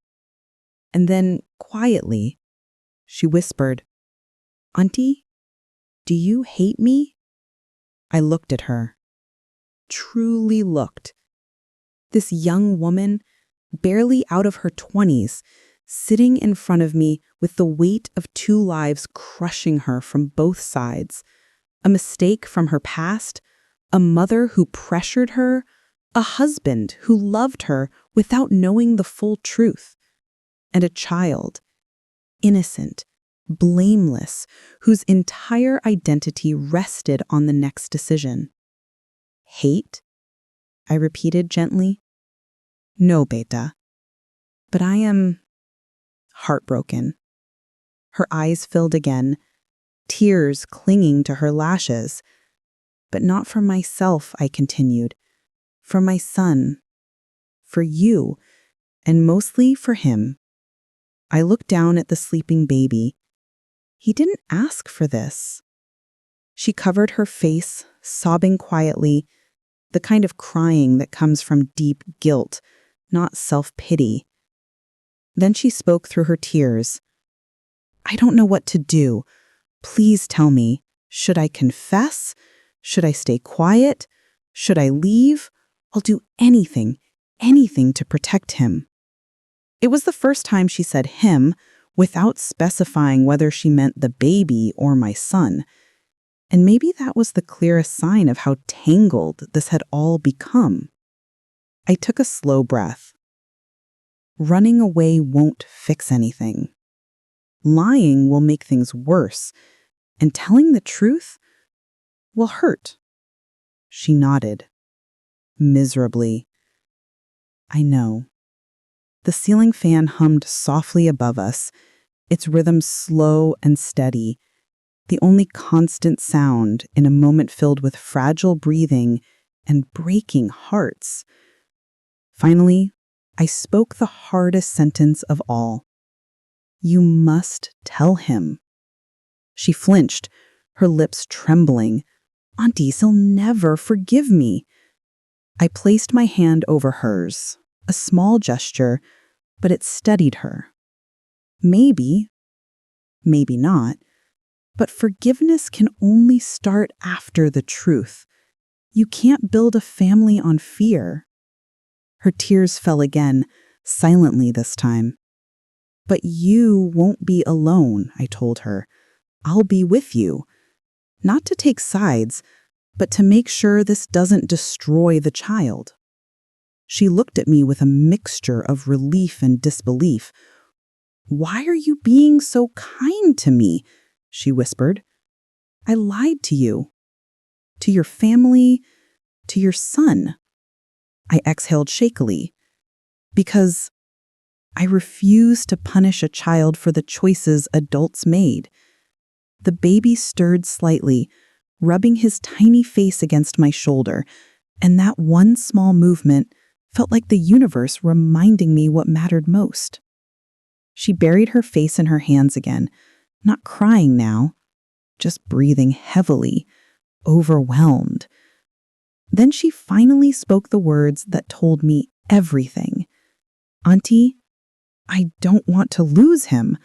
And then, quietly, she whispered, "Auntie, do you hate me?" I looked at her. Truly looked. This young woman, barely out of her 20s, sitting in front of me with the weight of two lives crushing her from both sides. A mistake from her past, a mother who pressured her, a husband who loved her without knowing the full truth, and a child, innocent, blameless, whose entire identity rested on the next decision. "Hate?" I repeated gently. "No, Beta. But I am heartbroken." Her eyes filled again, tears clinging to her lashes. "But not for myself," I continued. "For my son. For you. And mostly for him." I looked down at the sleeping baby. He didn't ask for this. She covered her face, sobbing quietly, the kind of crying that comes from deep guilt, not self-pity. Then she spoke through her tears. "I don't know what to do. Please tell me. Should I confess? Should I stay quiet? Should I leave? I'll do anything to protect him." It was the first time she said him without specifying whether she meant the baby or my son. And maybe that was the clearest sign of how tangled this had all become. I took a slow breath. Running away won't fix anything. Lying will make things worse, and telling the truth will hurt. She nodded, miserably. I know. The ceiling fan hummed softly above us, its rhythm slow and steady, the only constant sound in a moment filled with fragile breathing and breaking hearts. Finally, I spoke the hardest sentence of all. You must tell him. She flinched, her lips trembling. Auntie, he'll never forgive me. I placed my hand over hers, a small gesture, but it steadied her. Maybe, maybe not, but forgiveness can only start after the truth. You can't build a family on fear. Her tears fell again, silently this time. But you won't be alone, I told her. I'll be with you. Not to take sides, but to make sure this doesn't destroy the child. She looked at me with a mixture of relief and disbelief. Why are you being so kind to me? She whispered. I lied to you. To your family, to your son. I exhaled shakily. Because I refuse to punish a child for the choices adults made. The baby stirred slightly, rubbing his tiny face against my shoulder, and that one small movement felt like the universe reminding me what mattered most. She buried her face in her hands again, not crying now, just breathing heavily, overwhelmed. Then she finally spoke the words that told me everything. Auntie, I don't want to lose him.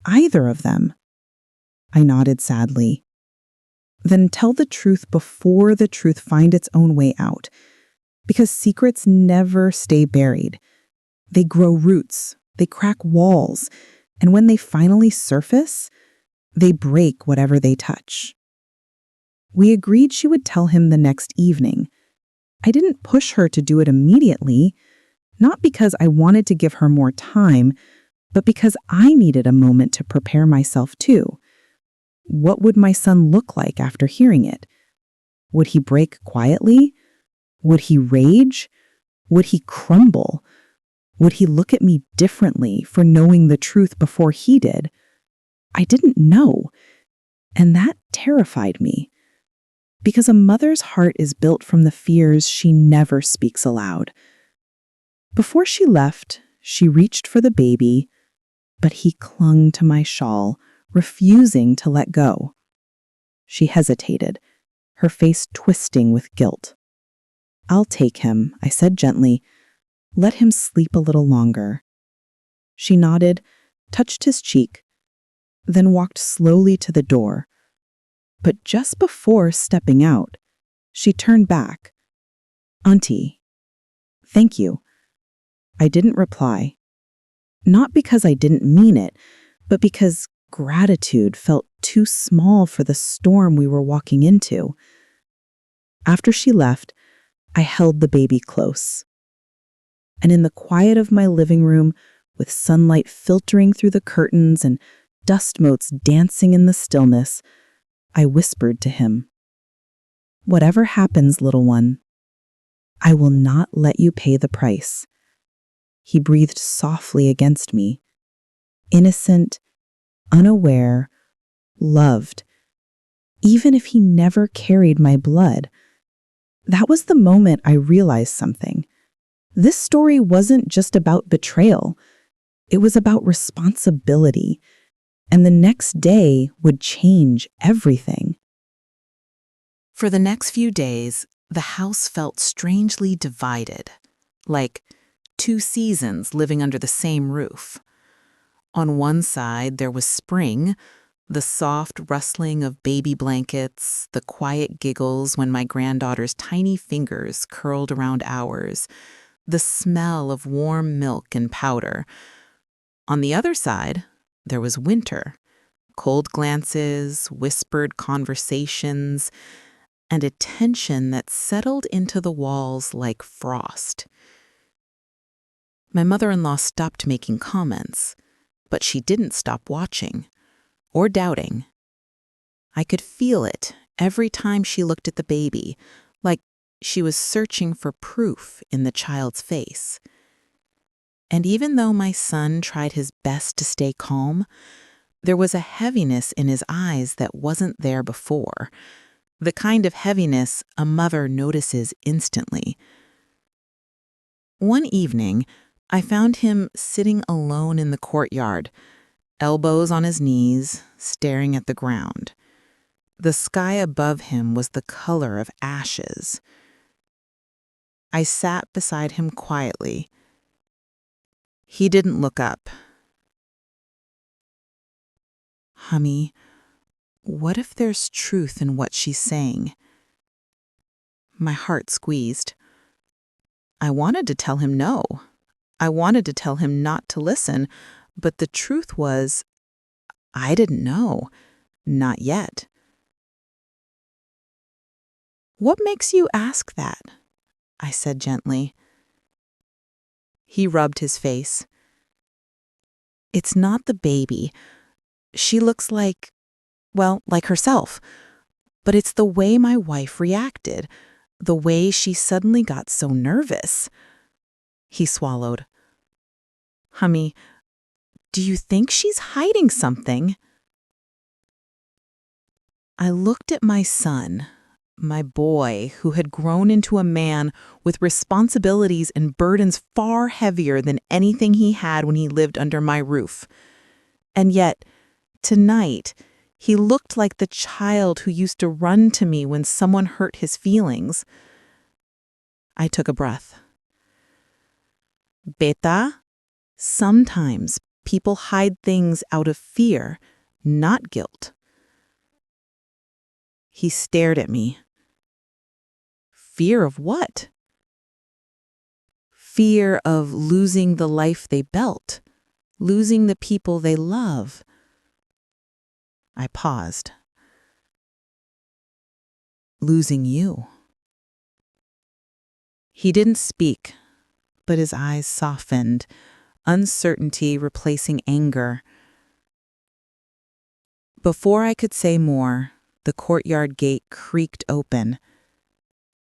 Either of them. I nodded sadly. Then tell the truth before the truth find its own way out. Because secrets never stay buried. They grow roots, they crack walls, and when they finally surface, they break whatever they touch. We agreed she would tell him the next evening. I didn't push her to do it immediately, not because I wanted to give her more time, but because I needed a moment to prepare myself too. What would my son look like after hearing it? Would he break quietly? Would he rage? Would he crumble? Would he look at me differently for knowing the truth before he did? I didn't know, and that terrified me. Because a mother's heart is built from the fears she never speaks aloud. Before she left, she reached for the baby, but he clung to my shawl, refusing to let go. She hesitated, her face twisting with guilt. I'll take him, I said gently. Let him sleep a little longer. She nodded, touched his cheek, then walked slowly to the door. But just before stepping out, she turned back. Auntie, thank you. I didn't reply. Not because I didn't mean it, but because gratitude felt too small for the storm we were walking into. After she left, I held the baby close. And in the quiet of my living room, with sunlight filtering through the curtains and dust motes dancing in the stillness, I whispered to him, "Whatever happens, little one, I will not let you pay the price." He breathed softly against me, innocent, unaware, loved, even if he never carried my blood. That was the moment I realized something. This story wasn't just about betrayal. It was about responsibility, and the next day would change everything. For the next few days, the house felt strangely divided, like two seasons living under the same roof. On one side, there was spring, the soft rustling of baby blankets, the quiet giggles when my granddaughter's tiny fingers curled around ours, the smell of warm milk and powder. On the other side, there was winter, cold glances, whispered conversations, and a tension that settled into the walls like frost. My mother-in-law stopped making comments. But she didn't stop watching or doubting. I could feel it every time she looked at the baby, like she was searching for proof in the child's face. And even though my son tried his best to stay calm, there was a heaviness in his eyes that wasn't there before. The kind of heaviness a mother notices instantly. One evening, I found him sitting alone in the courtyard, elbows on his knees, staring at the ground. The sky above him was the color of ashes. I sat beside him quietly. He didn't look up. "Hummy, what if there's truth in what she's saying?" My heart squeezed. I wanted to tell him no. I wanted to tell him not to listen, but the truth was, I didn't know. Not yet. "What makes you ask that?" I said gently. He rubbed his face. "It's not the baby. She looks like, well, like herself. But it's the way my wife reacted, the way she suddenly got so nervous." He swallowed. "Hummy, do you think she's hiding something?" I looked at my son, my boy who had grown into a man with responsibilities and burdens far heavier than anything he had when he lived under my roof. And yet, tonight, he looked like the child who used to run to me when someone hurt his feelings. I took a breath. "Beta, sometimes people hide things out of fear, not guilt." He stared at me. "Fear of what?" "Fear of losing the life they built, losing the people they love." I paused. "Losing you." He didn't speak, but his eyes softened, uncertainty replacing anger. Before I could say more, the courtyard gate creaked open.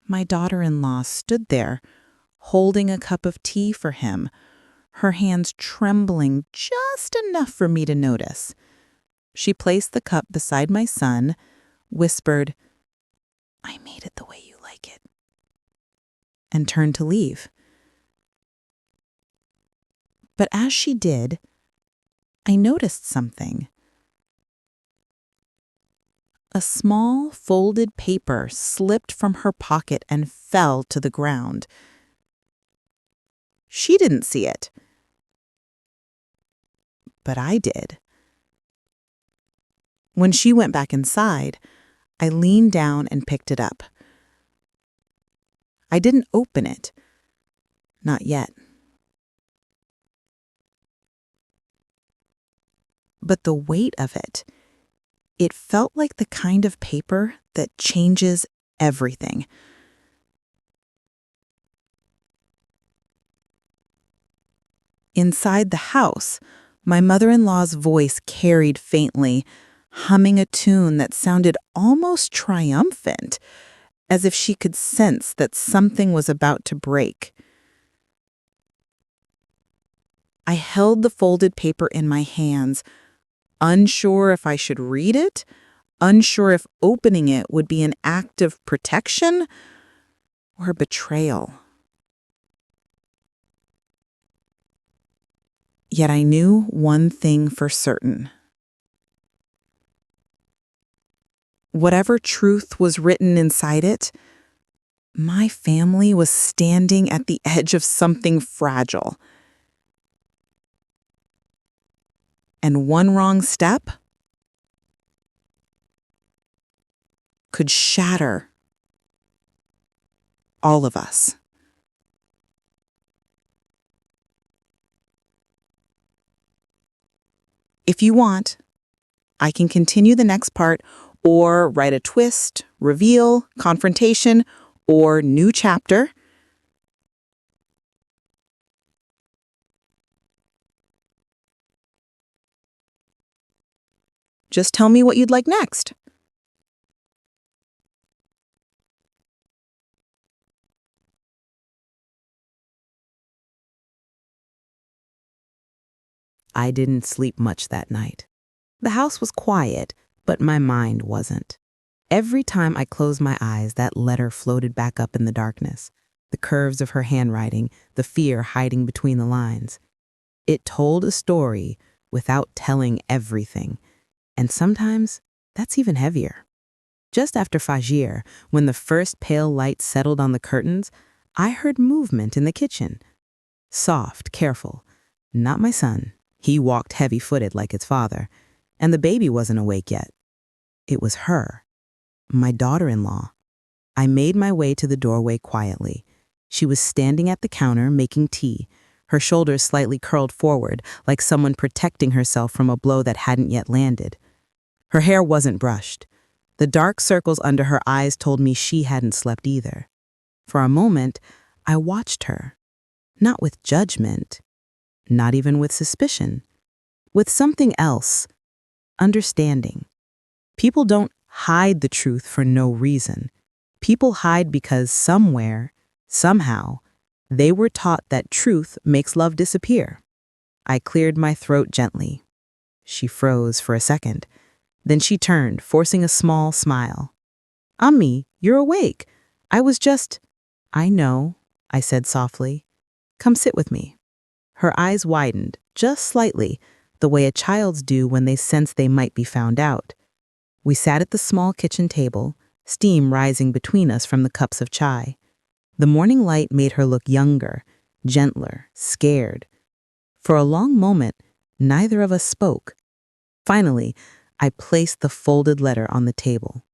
My daughter-in-law stood there, holding a cup of tea for him, her hands trembling just enough for me to notice. She placed the cup beside my son, whispered, "I made it the way you like it," and turned to leave. But as she did, I noticed something. A small folded paper slipped from her pocket and fell to the ground. She didn't see it, but I did. When she went back inside, I leaned down and picked it up. I didn't open it. Not yet. But the weight of it, it felt like the kind of paper that changes everything. Inside the house, my mother-in-law's voice carried faintly, humming a tune that sounded almost triumphant, as if she could sense that something was about to break. I held the folded paper in my hands, unsure if I should read it, unsure if opening it would be an act of protection or betrayal. Yet I knew one thing for certain. Whatever truth was written inside it, my family was standing at the edge of something fragile. And one wrong step could shatter all of us. If you want, I can continue the next part or write a twist, reveal, confrontation, or new chapter. Just tell me what you'd like next. I didn't sleep much that night. The house was quiet, but my mind wasn't. Every time I closed my eyes, that letter floated back up in the darkness. The curves of her handwriting, the fear hiding between the lines. It told a story without telling everything. And sometimes that's even heavier. Just after Fajr, when the first pale light settled on the curtains, I heard movement in the kitchen. Soft, careful. Not my son. He walked heavy-footed like his father. And the baby wasn't awake yet. It was her, my daughter-in-law. I made my way to the doorway quietly. She was standing at the counter making tea, her shoulders slightly curled forward, like someone protecting herself from a blow that hadn't yet landed. Her hair wasn't brushed. The dark circles under her eyes told me she hadn't slept either. For a moment, I watched her, not with judgment, not even with suspicion, with something else, understanding. People don't hide the truth for no reason. People hide because somewhere, somehow, they were taught that truth makes love disappear. I cleared my throat gently. She froze for a second. Then she turned, forcing a small smile. "Ummi, you're awake. I was just—" "I know," I said softly. "Come sit with me." Her eyes widened, just slightly, the way a child's do when they sense they might be found out. We sat at the small kitchen table, steam rising between us from the cups of chai. The morning light made her look younger, gentler, scared. For a long moment, neither of us spoke. Finally, I placed the folded letter on the table.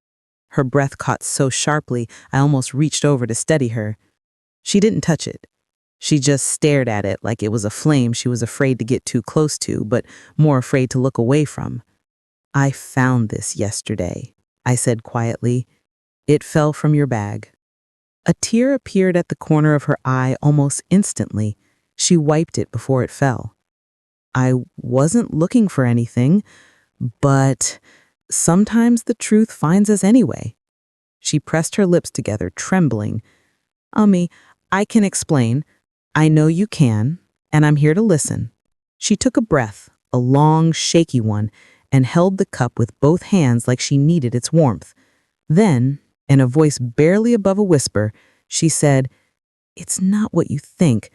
Her breath caught so sharply, I almost reached over to steady her. She didn't touch it. She just stared at it like it was a flame she was afraid to get too close to, but more afraid to look away from. "I found this yesterday," I said quietly. "It fell from your bag." A tear appeared at the corner of her eye almost instantly. She wiped it before it fell. "I wasn't looking for anything, but sometimes the truth finds us anyway." She pressed her lips together, trembling. "Ummi, I can explain. I know you can, and I'm here to listen." She took a breath, a long, shaky one, and held the cup with both hands like she needed its warmth. Then, in a voice barely above a whisper, she said, "It's not what you think."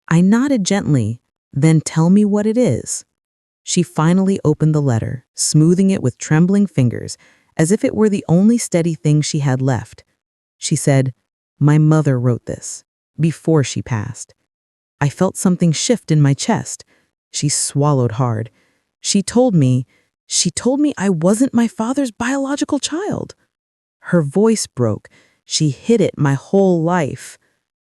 I nodded gently. "Then tell me what it is." She finally opened the letter, smoothing it with trembling fingers, as if it were the only steady thing she had left. She said, "My mother wrote this, before she passed." I felt something shift in my chest. She swallowed hard. She told me I wasn't my father's biological child. Her voice broke. She hid it my whole life.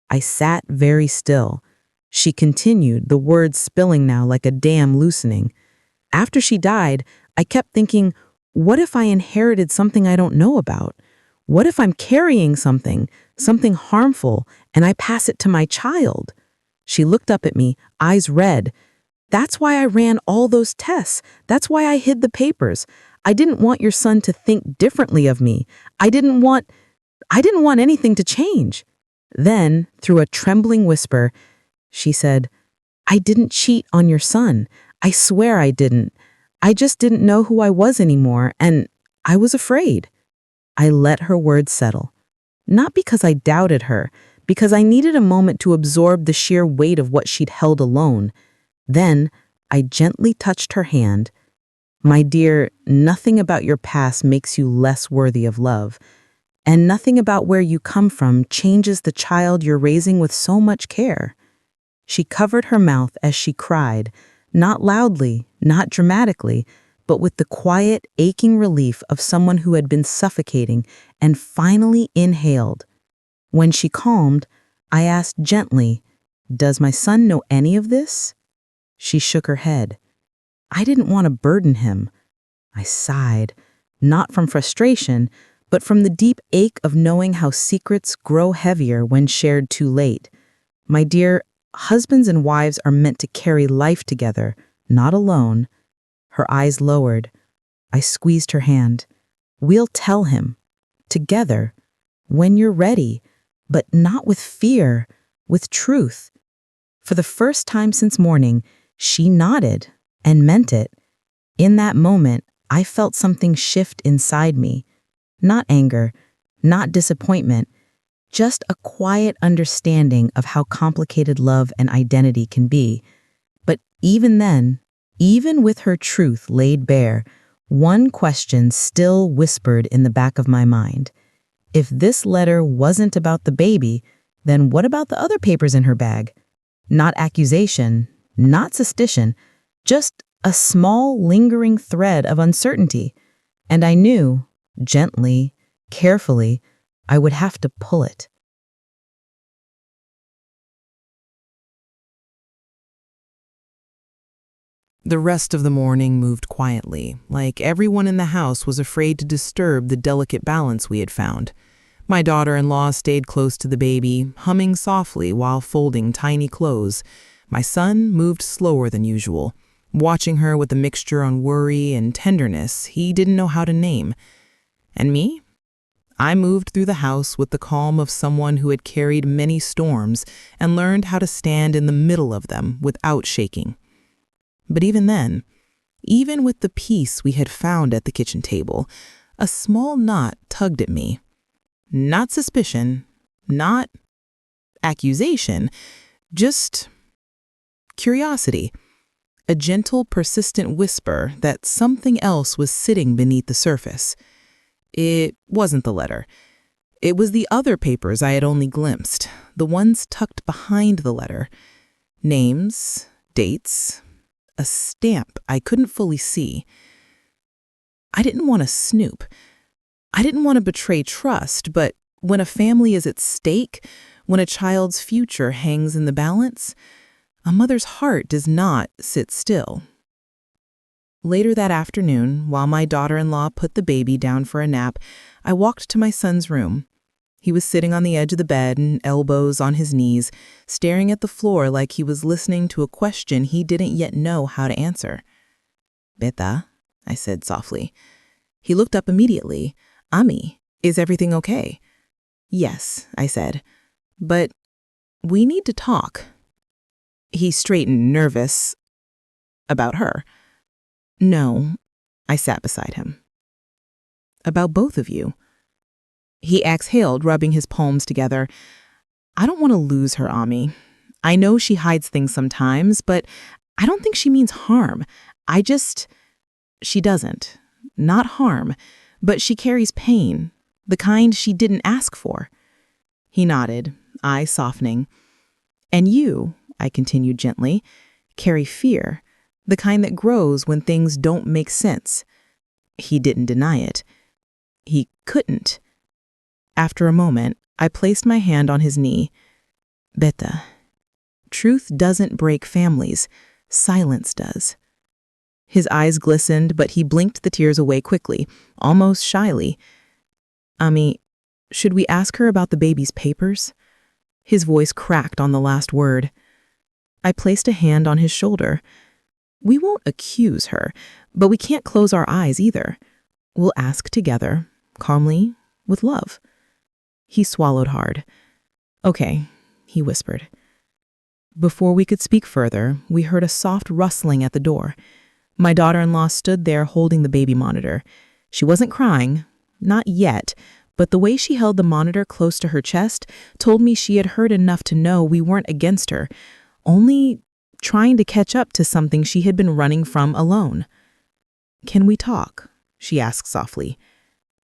I sat very still. She continued, the words spilling now like a dam loosening. "After she died, I kept thinking, what if I inherited something I don't know about? What if I'm carrying something harmful, and I pass it to my child?" She looked up at me, eyes red. "That's why I ran all those tests. That's why I hid the papers. I didn't want your son to think differently of me. I didn't want anything to change." Then, through a trembling whisper, she said, "I didn't cheat on your son. I swear I didn't. I just didn't know who I was anymore, and I was afraid." I let her words settle. Not because I doubted her, because I needed a moment to absorb the sheer weight of what she'd held alone. Then, I gently touched her hand. "My dear, nothing about your past makes you less worthy of love, and nothing about where you come from changes the child you're raising with so much care." She covered her mouth as she cried, not loudly, not dramatically, but with the quiet, aching relief of someone who had been suffocating and finally inhaled. When she calmed, I asked gently, "Does my son know any of this?" She shook her head. I didn't want to burden him. I sighed, not from frustration, but from the deep ache of knowing how secrets grow heavier when shared too late. "My dear, husbands and wives are meant to carry life together, not alone." Her eyes lowered. I squeezed her hand. "We'll tell him. Together. When you're ready. But not with fear. With truth." For the first time since morning, she nodded and meant it. In that moment, I felt something shift inside me. Not anger, not disappointment, just a quiet understanding of how complicated love and identity can be. But even then, even with her truth laid bare, one question still whispered in the back of my mind. If this letter wasn't about the baby, then what about the other papers in her bag? Not accusation, not suspicion, just a small lingering thread of uncertainty. And I knew, gently, carefully, I would have to pull it. The rest of the morning moved quietly, like everyone in the house was afraid to disturb the delicate balance we had found. My daughter-in-law stayed close to the baby, humming softly while folding tiny clothes. My son moved slower than usual, watching her with a mixture on worry and tenderness he didn't know how to name. And me? I moved through the house with the calm of someone who had carried many storms and learned how to stand in the middle of them without shaking. But even then, even with the peace we had found at the kitchen table, a small knot tugged at me. Not suspicion, not accusation, just curiosity. A gentle, persistent whisper that something else was sitting beneath the surface. It wasn't the letter. It was the other papers I had only glimpsed, the ones tucked behind the letter. Names, dates, a stamp I couldn't fully see. I didn't want to snoop. I didn't want to betray trust, but when a family is at stake, when a child's future hangs in the balance, a mother's heart does not sit still. Later that afternoon, while my daughter-in-law put the baby down for a nap, I walked to my son's room. He was sitting on the edge of the bed and elbows on his knees, staring at the floor like he was listening to a question he didn't yet know how to answer. "Beta," I said softly. He looked up immediately. "Ami, is everything okay?" "Yes," I said, "but we need to talk." He straightened, nervous. "About her?" "No." I sat beside him. "About both of you." He exhaled, rubbing his palms together. "I don't want to lose her, Ami. I know she hides things sometimes, but I don't think she means harm. She doesn't. Not harm, but she carries pain, the kind she didn't ask for." He nodded, eyes softening. "And you," I continued gently, "carry fear, the kind that grows when things don't make sense." He didn't deny it. He couldn't. After a moment, I placed my hand on his knee. "Beta, truth doesn't break families. Silence does." His eyes glistened, but he blinked the tears away quickly, almost shyly. "Ami, should we ask her about the baby's papers?" His voice cracked on the last word. I placed a hand on his shoulder. "We won't accuse her, but we can't close our eyes either. We'll ask together, calmly, with love." He swallowed hard. "Okay," he whispered. Before we could speak further, we heard a soft rustling at the door. My daughter-in-law stood there holding the baby monitor. She wasn't crying, not yet, but the way she held the monitor close to her chest told me she had heard enough to know we weren't against her, only trying to catch up to something she had been running from alone. "Can we talk?" she asked softly.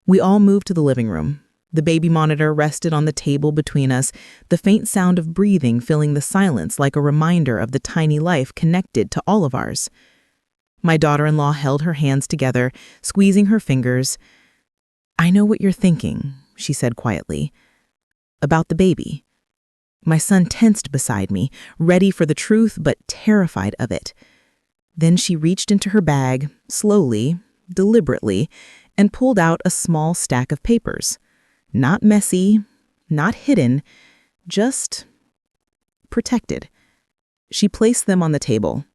We all moved to the living room. The baby monitor rested on the table between us, the faint sound of breathing filling the silence like a reminder of the tiny life connected to all of ours. My daughter-in-law held her hands together, squeezing her fingers. "I know what you're thinking," she said quietly. "About the baby." My son tensed beside me, ready for the truth but terrified of it. Then she reached into her bag, slowly, deliberately, and pulled out a small stack of papers. Not messy, not hidden, just protected. She placed them on the table.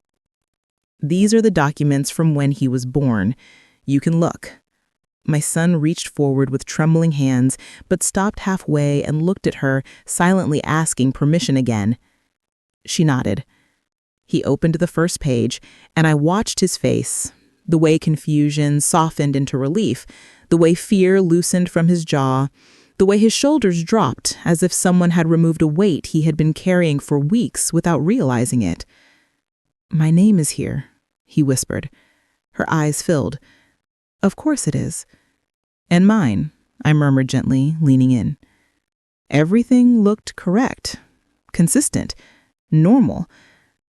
"These are the documents from when he was born. You can look." My son reached forward with trembling hands, but stopped halfway and looked at her, silently asking permission again. She nodded. He opened the first page, and I watched his face, the way confusion softened into relief, the way fear loosened from his jaw, the way his shoulders dropped as if someone had removed a weight he had been carrying for weeks without realizing it. "My name is here," he whispered. Her eyes filled. "Of course it is." "And mine," I murmured gently, leaning in. Everything looked correct, consistent, normal.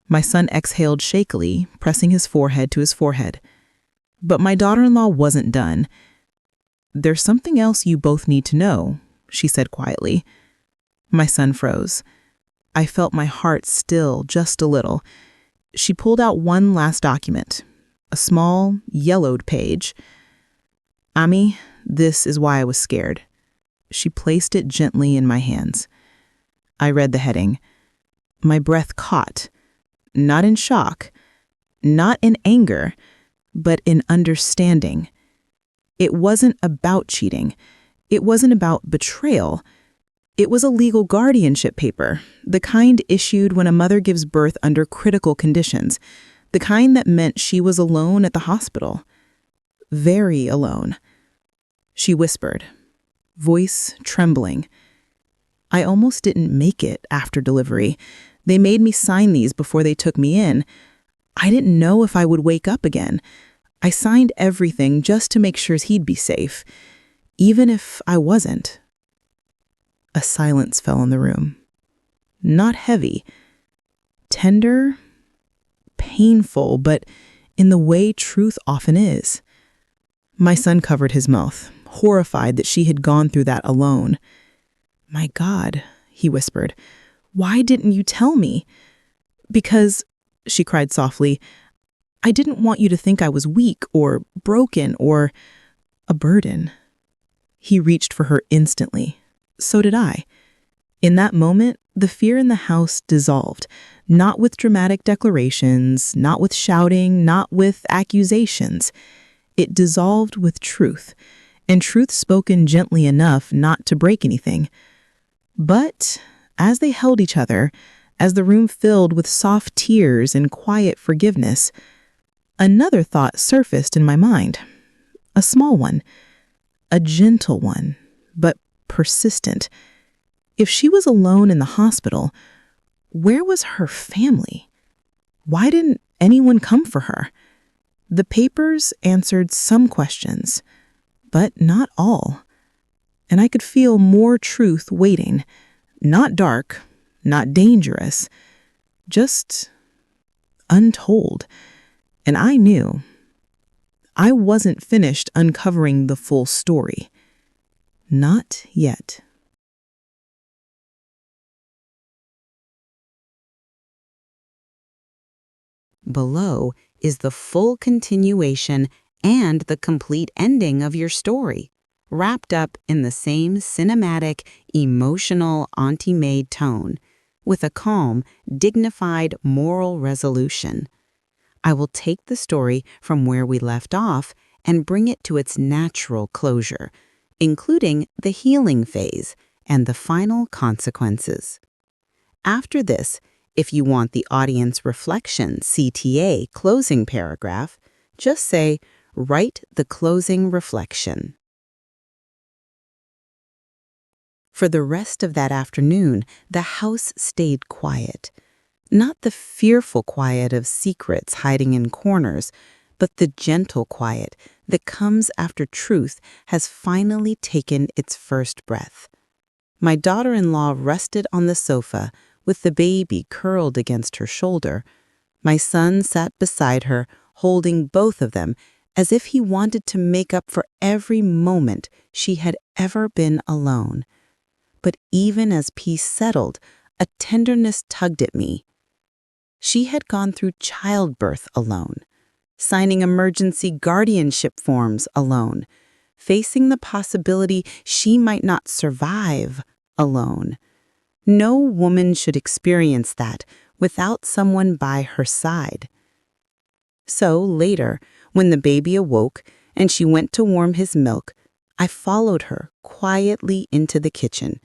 My son exhaled shakily, pressing his forehead to his forehead. But my daughter-in-law wasn't done. "There's something else you both need to know," she said quietly. My son froze. I felt my heart still just a little. She pulled out one last document, a small, yellowed page. "Ami, this is why I was scared." She placed it gently in my hands. I read the heading. My breath caught, not in shock, not in anger, but in understanding. It wasn't about cheating. It wasn't about betrayal. It was a legal guardianship paper, the kind issued when a mother gives birth under critical conditions, the kind that meant she was alone at the hospital. Very alone. She whispered, voice trembling. "I almost didn't make it after delivery. They made me sign these before they took me in. I didn't know if I would wake up again. I signed everything just to make sure he'd be safe, even if I wasn't." A silence fell in the room. Not heavy. Tender, painful, but in the way truth often is. My son covered his mouth, horrified that she had gone through that alone. "My God," he whispered, "why didn't you tell me?" "Because," she cried softly, "I didn't want you to think I was weak or broken or a burden." He reached for her instantly. So did I. In that moment, the fear in the house dissolved, not with dramatic declarations, not with shouting, not with accusations. It dissolved with truth, and truth spoken gently enough not to break anything. But as they held each other, as the room filled with soft tears and quiet forgiveness, another thought surfaced in my mind. A small one, a gentle one, but persistent. If she was alone in the hospital, where was her family? Why didn't anyone come for her? The papers answered some questions, but not all. And I could feel more truth waiting. Not dark, not dangerous, just untold. And I knew I wasn't finished uncovering the full story. Not yet. Below is the full continuation and the complete ending of your story, wrapped up in the same cinematic, emotional Auntie May tone, with a calm, dignified moral resolution. I will take the story from where we left off and bring it to its natural closure, including the healing phase and the final consequences. After this, if you want the audience reflection CTA closing paragraph, just say, "Write the closing reflection." For the rest of that afternoon, the house stayed quiet. Not the fearful quiet of secrets hiding in corners, but the gentle quiet that comes after truth has finally taken its first breath. My daughter-in-law rested on the sofa with the baby curled against her shoulder. My son sat beside her, holding both of them as if he wanted to make up for every moment she had ever been alone. But even as peace settled, a tenderness tugged at me. She had gone through childbirth alone, signing emergency guardianship forms alone, facing the possibility she might not survive alone. No woman should experience that without someone by her side. So later, when the baby awoke, and she went to warm his milk, I followed her quietly into the kitchen.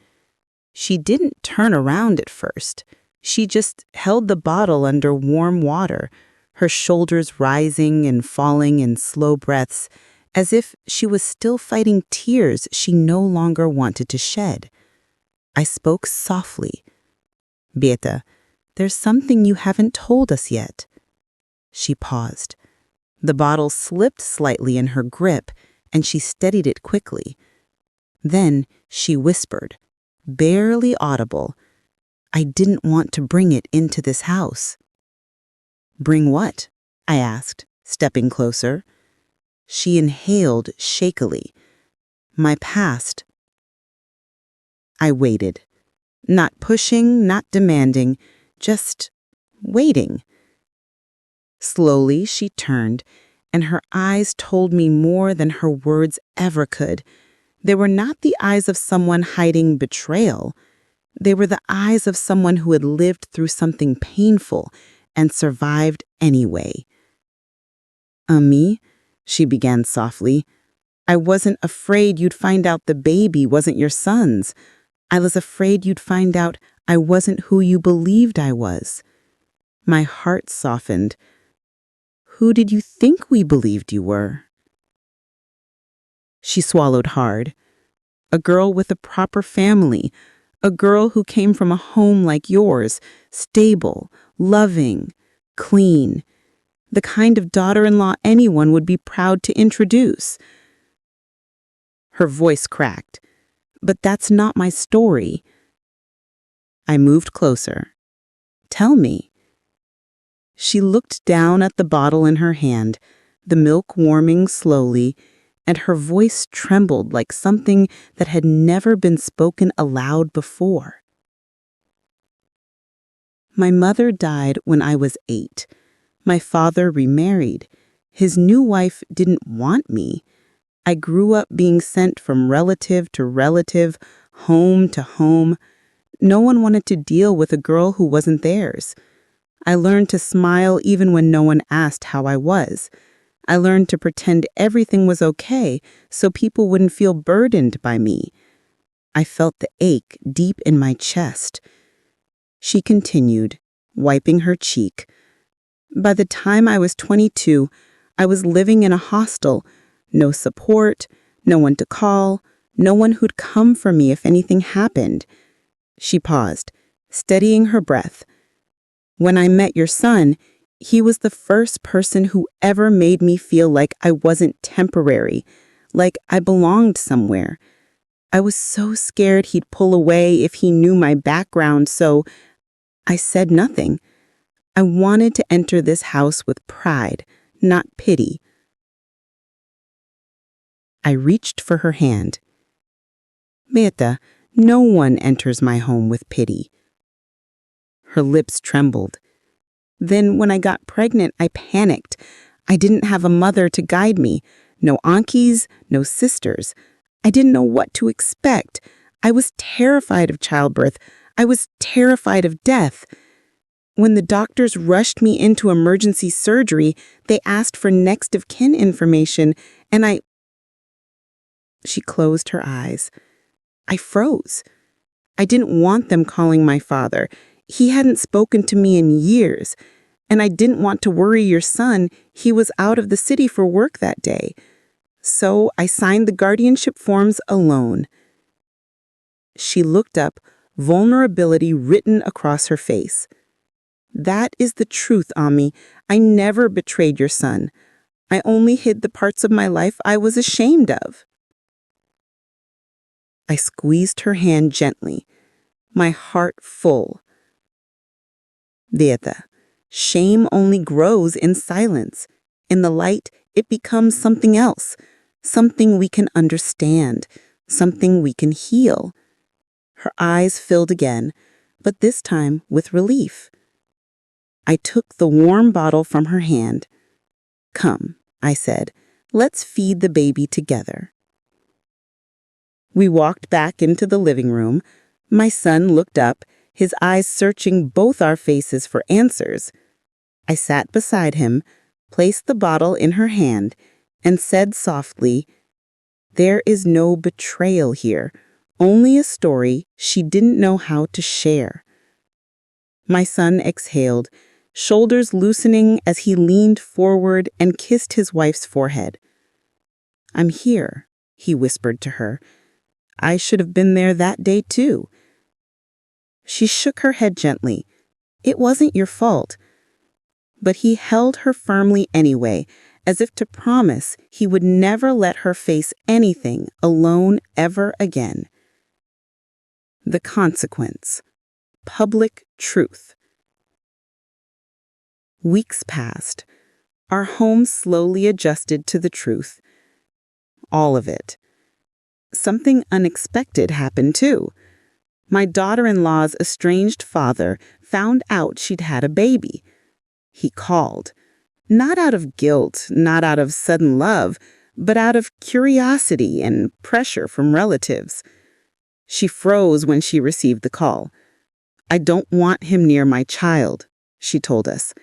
She didn't turn around at first. She just held the bottle under warm water, her shoulders rising and falling in slow breaths, as if she was still fighting tears she no longer wanted to shed. I spoke softly. "Beata, there's something you haven't told us yet." She paused. The bottle slipped slightly in her grip, and she steadied it quickly. Then she whispered, barely audible, "I didn't want to bring it into this house." "Bring what?" I asked, stepping closer. She inhaled shakily. "My past." I waited. Not pushing, not demanding, just waiting. Slowly, she turned, and her eyes told me more than her words ever could. They were not the eyes of someone hiding betrayal. They were the eyes of someone who had lived through something painful and survived anyway. "Ami," she began softly, "I wasn't afraid you'd find out the baby wasn't your son's. I was afraid you'd find out I wasn't who you believed I was." My heart softened. "Who did you think we believed you were?" She swallowed hard. "A girl with a proper family, a girl who came from a home like yours, stable, loving, clean, the kind of daughter-in-law anyone would be proud to introduce." Her voice cracked. "But that's not my story." I moved closer. "Tell me." She looked down at the bottle in her hand, the milk warming slowly, and her voice trembled like something that had never been spoken aloud before. "My mother died when I was 8. My father remarried. His new wife didn't want me. I grew up being sent from relative to relative, home to home. No one wanted to deal with a girl who wasn't theirs. I learned to smile even when no one asked how I was. I learned to pretend everything was okay so people wouldn't feel burdened by me. I felt the ache deep in my chest." She continued, wiping her cheek. "By the time I was 22, I was living in a hostel. No support, no one to call, no one who'd come for me if anything happened." She paused, steadying her breath. "When I met your son, he was the first person who ever made me feel like I wasn't temporary, like I belonged somewhere. I was so scared he'd pull away if he knew my background, so I said nothing. I wanted to enter this house with pride, not pity." I reached for her hand. "Beata, no one enters my home with pity." Her lips trembled. "Then when I got pregnant, I panicked. I didn't have a mother to guide me. No aunties, no sisters. I didn't know what to expect. I was terrified of childbirth. I was terrified of death. When the doctors rushed me into emergency surgery, they asked for next of kin information, and She closed her eyes. I froze. I didn't want them calling my father. He hadn't spoken to me in years. And I didn't want to worry your son. He was out of the city for work that day. So I signed the guardianship forms alone." She looked up, vulnerability written across her face. "That is the truth, Ami. I never betrayed your son. I only hid the parts of my life I was ashamed of." I squeezed her hand gently, my heart full. "Beata, shame only grows in silence. In the light, it becomes something else, something we can understand, something we can heal." Her eyes filled again, but this time with relief. I took the warm bottle from her hand. "Come," I said, "let's feed the baby together." We walked back into the living room. My son looked up, his eyes searching both our faces for answers. I sat beside him, placed the bottle in her hand, and said softly, "There is no betrayal here, only a story she didn't know how to share." My son exhaled, shoulders loosening as he leaned forward and kissed his wife's forehead. "I'm here," he whispered to her. "I should have been there that day too." She shook her head gently. "It wasn't your fault." But he held her firmly anyway, as if to promise he would never let her face anything alone ever again. The consequence. Public truth. Weeks passed. Our home slowly adjusted to the truth. All of it. Something unexpected happened too. My daughter-in-law's estranged father found out she'd had a baby. He called. Not out of guilt, not out of sudden love, but out of curiosity and pressure from relatives. She froze when she received the call. "I don't want him near my child," she told us.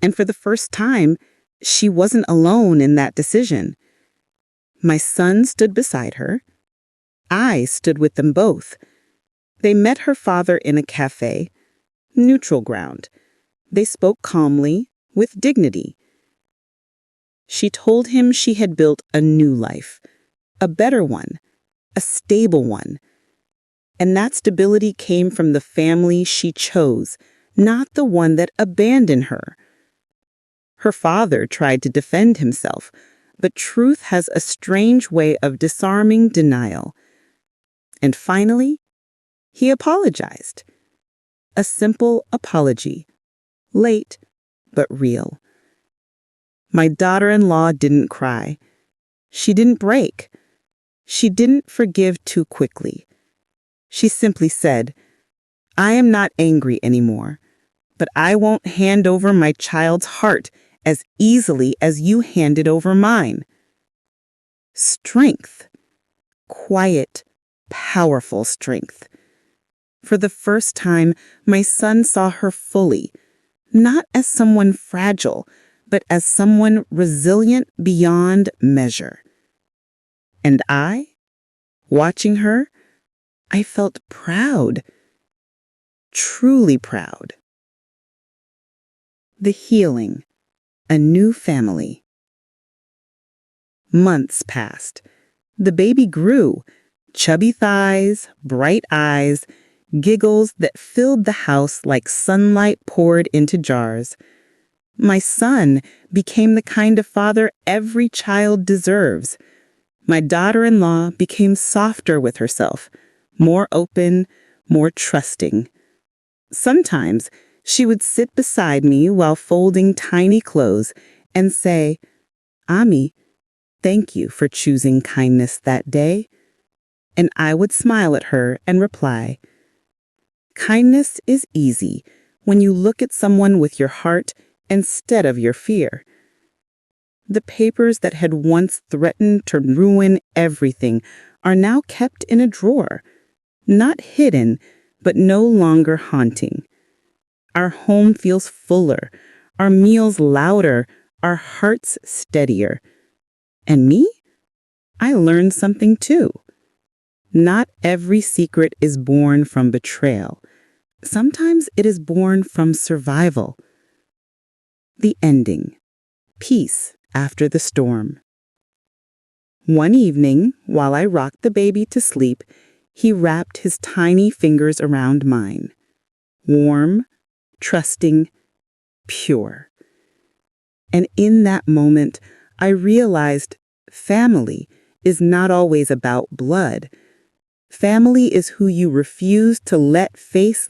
And for the first time, she wasn't alone in that decision. My son stood beside her. I stood with them both. They met her father in a cafe, neutral ground. They spoke calmly, with dignity. She told him she had built a new life, a better one, a stable one. And that stability came from the family she chose, not the one that abandoned her. Her father tried to defend himself, but truth has a strange way of disarming denial. And finally, he apologized. A simple apology, late but real. My daughter-in-law didn't cry. She didn't break. She didn't forgive too quickly. She simply said, "I am not angry anymore, but I won't hand over my child's heart as easily as you handed over mine." Strength. Quiet, powerful strength. For the first time, my son saw her fully, not as someone fragile, but as someone resilient beyond measure. And I, watching her, I felt proud, truly proud. The healing, a new family. Months passed. The baby grew, chubby thighs, bright eyes, giggles that filled the house like sunlight poured into jars. My son became the kind of father every child deserves. My daughter-in-law became softer with herself, more open, more trusting. Sometimes she would sit beside me while folding tiny clothes and say, "Ami, thank you for choosing kindness that day." And I would smile at her and reply, "Kindness is easy when you look at someone with your heart instead of your fear." The papers that had once threatened to ruin everything are now kept in a drawer, not hidden, but no longer haunting. Our home feels fuller, our meals louder, our hearts steadier. And me? I learned something too. Not every secret is born from betrayal. Sometimes it is born from survival. The ending. Peace after the storm. One evening, while I rocked the baby to sleep, he wrapped his tiny fingers around mine. Warm, trusting, pure. And in that moment, I realized family is not always about blood. Family is who you refuse to let face